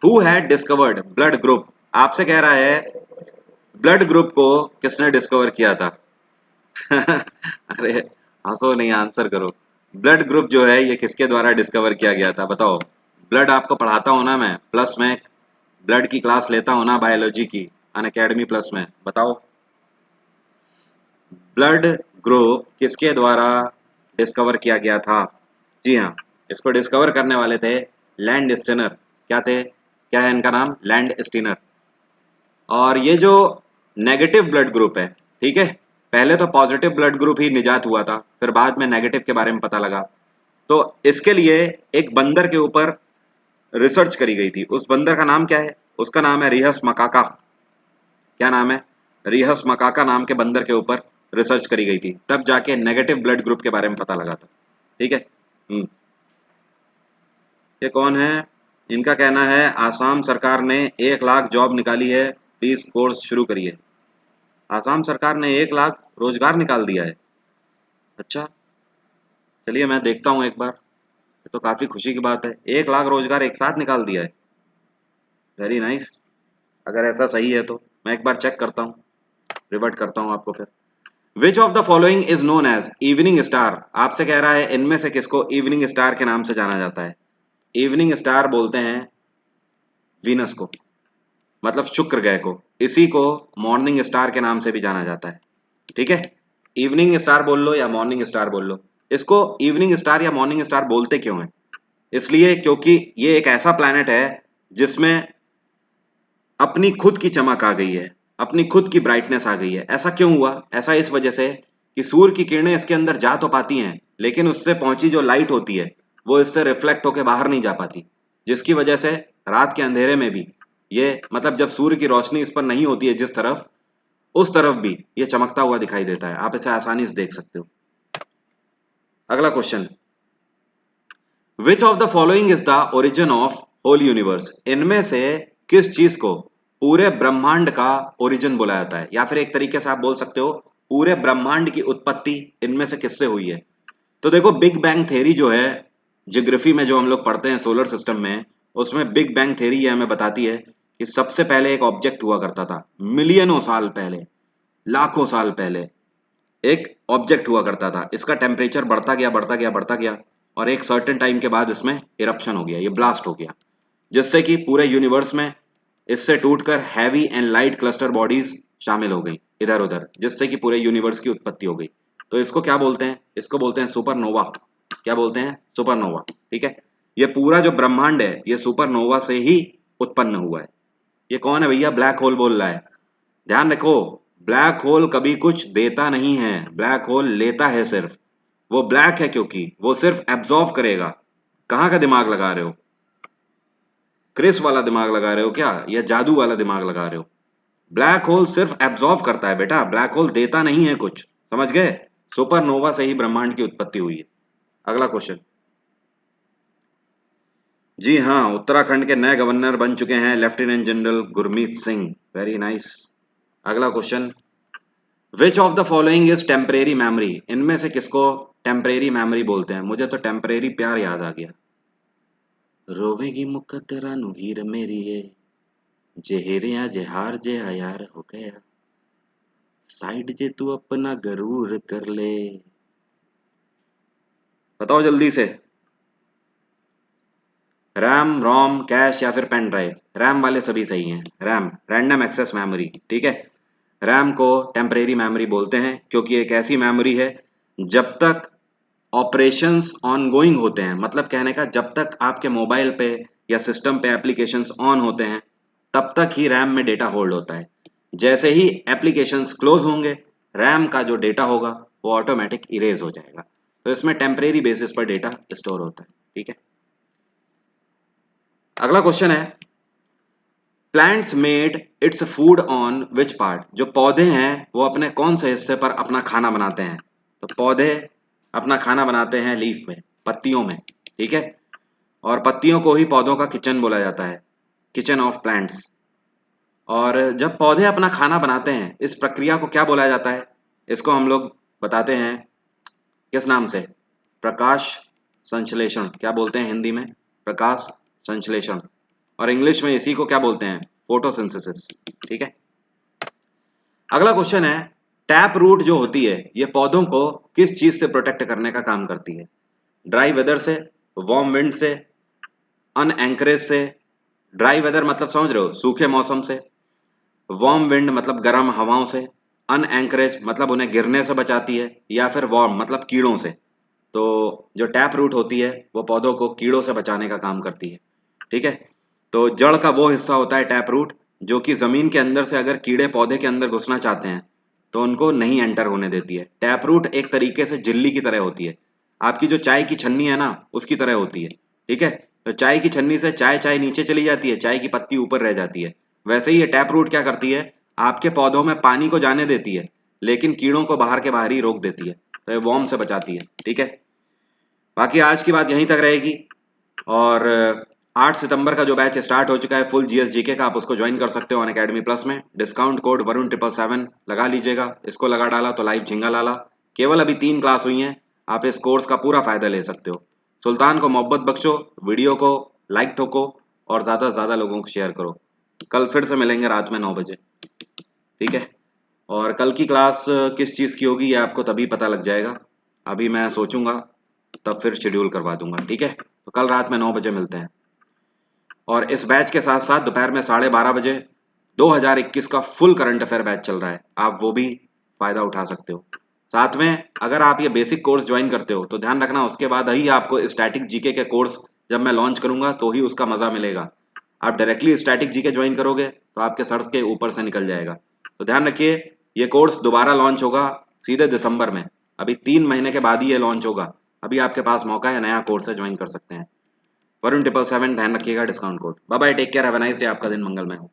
who had discovered blood group. आपसे कह रहा है ब्लड ग्रुप को किसने डिस्कवर किया था? अरे हंसो नहीं, आंसर करो। ब्लड ग्रुप जो है ये किसके द्वारा डिस्कवर किया गया था, बताओ। ब्लड आपको पढ़ाता हूँ ना मैं, प्लस में ब्लड की क्लास लेता हूँ ना बायोलॉजी की, अनअकैडमी प्लस में। बताओ ब्लड ग्रुप किसके द्वारा डिस्कवर किया गया था? जी हाँ, इसको डिस्कवर करने वाले थे लैंड स्टेनर। क्या थे, क्या है इनका नाम, लैंड स्टीनर। और ये जो नेगेटिव ब्लड ग्रुप है, ठीक है, पहले तो पॉजिटिव ब्लड ग्रुप ही निजात हुआ था, फिर बाद में नेगेटिव के बारे में पता लगा। तो इसके लिए एक बंदर के ऊपर रिसर्च करी गई थी। उस बंदर का नाम क्या है, उसका नाम है रिहस मकाका। क्या नाम है, रिहस मकाका नाम के बंदर के ऊपर रिसर्च करी गई थी, तब जाके नेगेटिव ब्लड ग्रुप के बारे में पता लगा था। ठीक है। ये कौन है, इनका कहना है आसाम सरकार ने 1 लाख जॉब निकाली है, प्लीज कोर्स शुरू करिए। आसाम सरकार ने 1 लाख रोजगार निकाल दिया है। अच्छा, चलिए मैं देखता हूँ एक बार, ये तो काफी खुशी की बात है, 1 लाख रोजगार एक साथ निकाल दिया है। Very nice. अगर ऐसा सही है तो मैं एक बार चेक करता हूँ, रिवर्ट करता हूँ आपको फिर। Which of the following is known as evening star, आपसे कह रहा है इनमें से किसको इवनिंग स्टार के नाम से जाना जाता है। इवनिंग स्टार बोलते हैं वीनस को, मतलब शुक्र ग्रह को। इसी को मॉर्निंग स्टार के नाम से भी जाना जाता है। ठीक है, इवनिंग स्टार बोल लो या मॉर्निंग स्टार बोल लो, इसको इवनिंग स्टार या मॉर्निंग स्टार बोलते क्यों है, इसलिए क्योंकि ये एक ऐसा प्लैनेट है जिसमें अपनी खुद की चमक आ गई है, अपनी खुद की ब्राइटनेस आ गई है। ऐसा क्यों हुआ, ऐसा इस वजह से कि सूर्य की किरणें इसके अंदर जा तो पाती हैं, लेकिन उससे पहुंची जो लाइट होती है वो इससे रिफ्लेक्ट होकर बाहर नहीं जा पाती, जिसकी वजह से रात के अंधेरे में भी ये, मतलब जब सूर्य की रोशनी इस पर नहीं होती है जिस तरफ, उस तरफ भी ये चमकता हुआ दिखाई देता है। आप इसे आसानी से देख सकते हो। अगला question, which of the following is the origin of whole universe, इनमें से किस चीज को पूरे ब्रह्मांड का ओरिजिन बोला जाता है, या फिर एक तरीके से आप बोल सकते हो पूरे ब्रह्मांड की उत्पत्ति इनमें से किससे हुई है। तो देखो बिग बैंग थ्योरी जो है, ज्योग्राफी में जो हम लोग पढ़ते हैं सोलर सिस्टम में, उसमें बिग बैंग थ्योरी ये हमें बताती है कि सबसे पहले एक ऑब्जेक्ट हुआ करता था, मिलियनों साल पहले, लाखों साल पहले एक ऑब्जेक्ट हुआ करता था। इसका टेम्परेचर बढ़ता गया बढ़ता गया बढ़ता गया, और एक सर्टेन टाइम के बाद इसमें इरप्शन हो गया, ये ब्लास्ट हो गया, जिससे कि पूरे यूनिवर्स में इससे टूटकर heavy and light cluster bodies शामिल हो गई इधर उधर, जिससे कि पूरे यूनिवर्स की उत्पत्ति हो गई। तो इसको क्या बोलते हैं, इसको बोलते हैं सुपरनोवा। क्या बोलते हैं, सुपरनोवा। ठीक है, ये पूरा जो ब्रह्मांड है ये सुपरनोवा से ही उत्पन्न हुआ है। ये कौन है भैया, ब्लैक होल बोल रहा है। ध्यान रखो, ब्लैक होल कभी कुछ देता नहीं है, ब्लैक होल लेता है सिर्फ। वो ब्लैक है क्योंकि वो सिर्फ एब्जॉर्व करेगा। कहाँ का दिमाग लगा रहे हो, क्रिस वाला दिमाग लगा रहे हो क्या, या जादू वाला दिमाग लगा रहे हो। ब्लैक होल सिर्फ एब्जॉर्व करता है बेटा, ब्लैक होल देता नहीं है कुछ, समझ गए। सुपरनोवा से ही ब्रह्मांड की उत्पत्ति हुई है। अगला क्वेश्चन, जी हाँ, उत्तराखंड के नए गवर्नर बन चुके हैं lieutenant general Gurmeet Singh. Very nice. अगला question, which of the following is temporary memory, इनमें से किसको टेम्परेरी मेमोरी बोलते हैं। मुझे तो टेम्परेरी प्यार याद आ गया। रोवेगी मुक्का तेरा नु हीर मेरी है, जेहेरिया जेहार जे यार हो गया, साइड जे तू अपना गरूर कर ले। बताओ जल्दी से, रैम, रोम, कैश या फिर पेन ड्राइव। रैम वाले सभी सही हैं, रैम, रैंडम एक्सेस मेमोरी। ठीक है, रैम को टेम्परेरी मेमोरी बोलते हैं क्योंकि एक ऐसी मेमोरी है जब तक ऑपरेशंस ऑनगोइंग होते हैं, मतलब कहने का जब तक आपके मोबाइल पे या सिस्टम पे एप्लीकेशंस ऑन होते हैं तब तक ही रैम में डेटा होल्ड होता है। जैसे ही एप्लीकेशंस क्लोज होंगे, रैम का जो डेटा होगा वो ऑटोमेटिक इरेज हो जाएगा। तो इसमें टेम्परेरी बेसिस पर डेटा स्टोर होता है। ठीक है, अगला क्वेश्चन है, plants made its food on which part, जो पौधे हैं वो अपने कौन से हिस्से पर अपना खाना बनाते हैं। तो पौधे अपना खाना बनाते हैं लीफ में, पत्तियों में। ठीक है, और पत्तियों को ही पौधों का किचन बोला जाता है, किचन ऑफ प्लांट्स। और जब पौधे अपना खाना बनाते हैं इस प्रक्रिया को क्या बोला जाता है, इसको हम लोग बताते हैं किस नाम से, प्रकाश संश्लेषण। क्या बोलते हैं हिंदी में, प्रकाश संश्लेषण। और इंग्लिश में इसी को क्या बोलते हैं, फोटोसिंथेसिस। ठीक है, अगला क्वेश्चन है, टैप रूट जो होती है ये पौधों को किस चीज से प्रोटेक्ट करने का काम करती है। ड्राई वेदर से, वार्म विंड से, अन एंकरेज से। ड्राई वेदर मतलब समझ रहे हो, सूखे मौसम से। वार्म विंड मतलब गर्म हवाओं से। अन एंकरेज मतलब उन्हें गिरने से बचाती है, या फिर वार्म मतलब कीड़ों से। तो जो टैप रूट होती है वो पौधों को कीड़ों से बचाने का काम करती है। ठीक है, तो जड़ का वो हिस्सा होता है टैप रूट, जो कि ज़मीन के अंदर से अगर कीड़े पौधे के अंदर घुसना चाहते हैं तो उनको नहीं एंटर होने देती है। टैप रूट एक तरीके से झिल्ली की तरह होती है, आपकी जो चाय की छन्नी है ना उसकी तरह होती है। ठीक है, तो चाय की छन्नी से चाय चाय नीचे चली जाती है, चाय की पत्ती ऊपर रह जाती है। वैसे ही ये टैप रूट क्या करती है, आपके पौधों में पानी को जाने देती है लेकिन कीड़ों को बाहर के बाहर ही रोक देती है, तो ये वॉर्म से बचाती है। ठीक है, बाकी आज की बात यहीं तक रहेगी। और 8 सितंबर का जो बैच स्टार्ट हो चुका है फुल जीएस जीके का, आप उसको ज्वाइन कर सकते हो ऑन अकेडमी प्लस में। डिस्काउंट कोड वरुण 777 लगा लीजिएगा, इसको लगा डाला तो लाइव झिंगा लाला। केवल अभी 3 क्लास हुई हैं, आप इस कोर्स का पूरा फायदा ले सकते हो। सुल्तान को मोहब्बत बख्शो, वीडियो को लाइक ठोको और ज़्यादा से ज़्यादा लोगों को शेयर करो। कल फिर से मिलेंगे रात में 9 बजे। ठीक है, और कल की क्लास किस चीज़ की होगी ये आपको तभी पता लग जाएगा, अभी मैं सोचूंगा तब फिर शेड्यूल करवा दूंगा। ठीक है, तो कल रात में 9 बजे मिलते हैं। और इस बैच के साथ साथ दोपहर में 12:30 बजे 2021 का फुल करंट अफेयर बैच चल रहा है, आप वो भी फायदा उठा सकते हो। साथ में अगर आप ये बेसिक कोर्स ज्वाइन करते हो तो ध्यान रखना उसके बाद ही आपको स्टैटिक जीके के कोर्स जब मैं लॉन्च करूंगा तो ही उसका मजा मिलेगा। आप डायरेक्टली स्टैटिक जीके ज्वाइन करोगे तो आपके सर के ऊपर से निकल जाएगा। तो ध्यान रखिए, ये कोर्स दोबारा लॉन्च होगा सीधे दिसंबर में, अभी 3 महीने के बाद ही ये लॉन्च होगा। अभी आपके पास मौका है, नया कोर्स है, ज्वाइन कर सकते हैं। वरुण 777 ध्यान रखिएगा, discount code. Bye bye, take care, have a nice day, आपका दिन मंगलमय हो।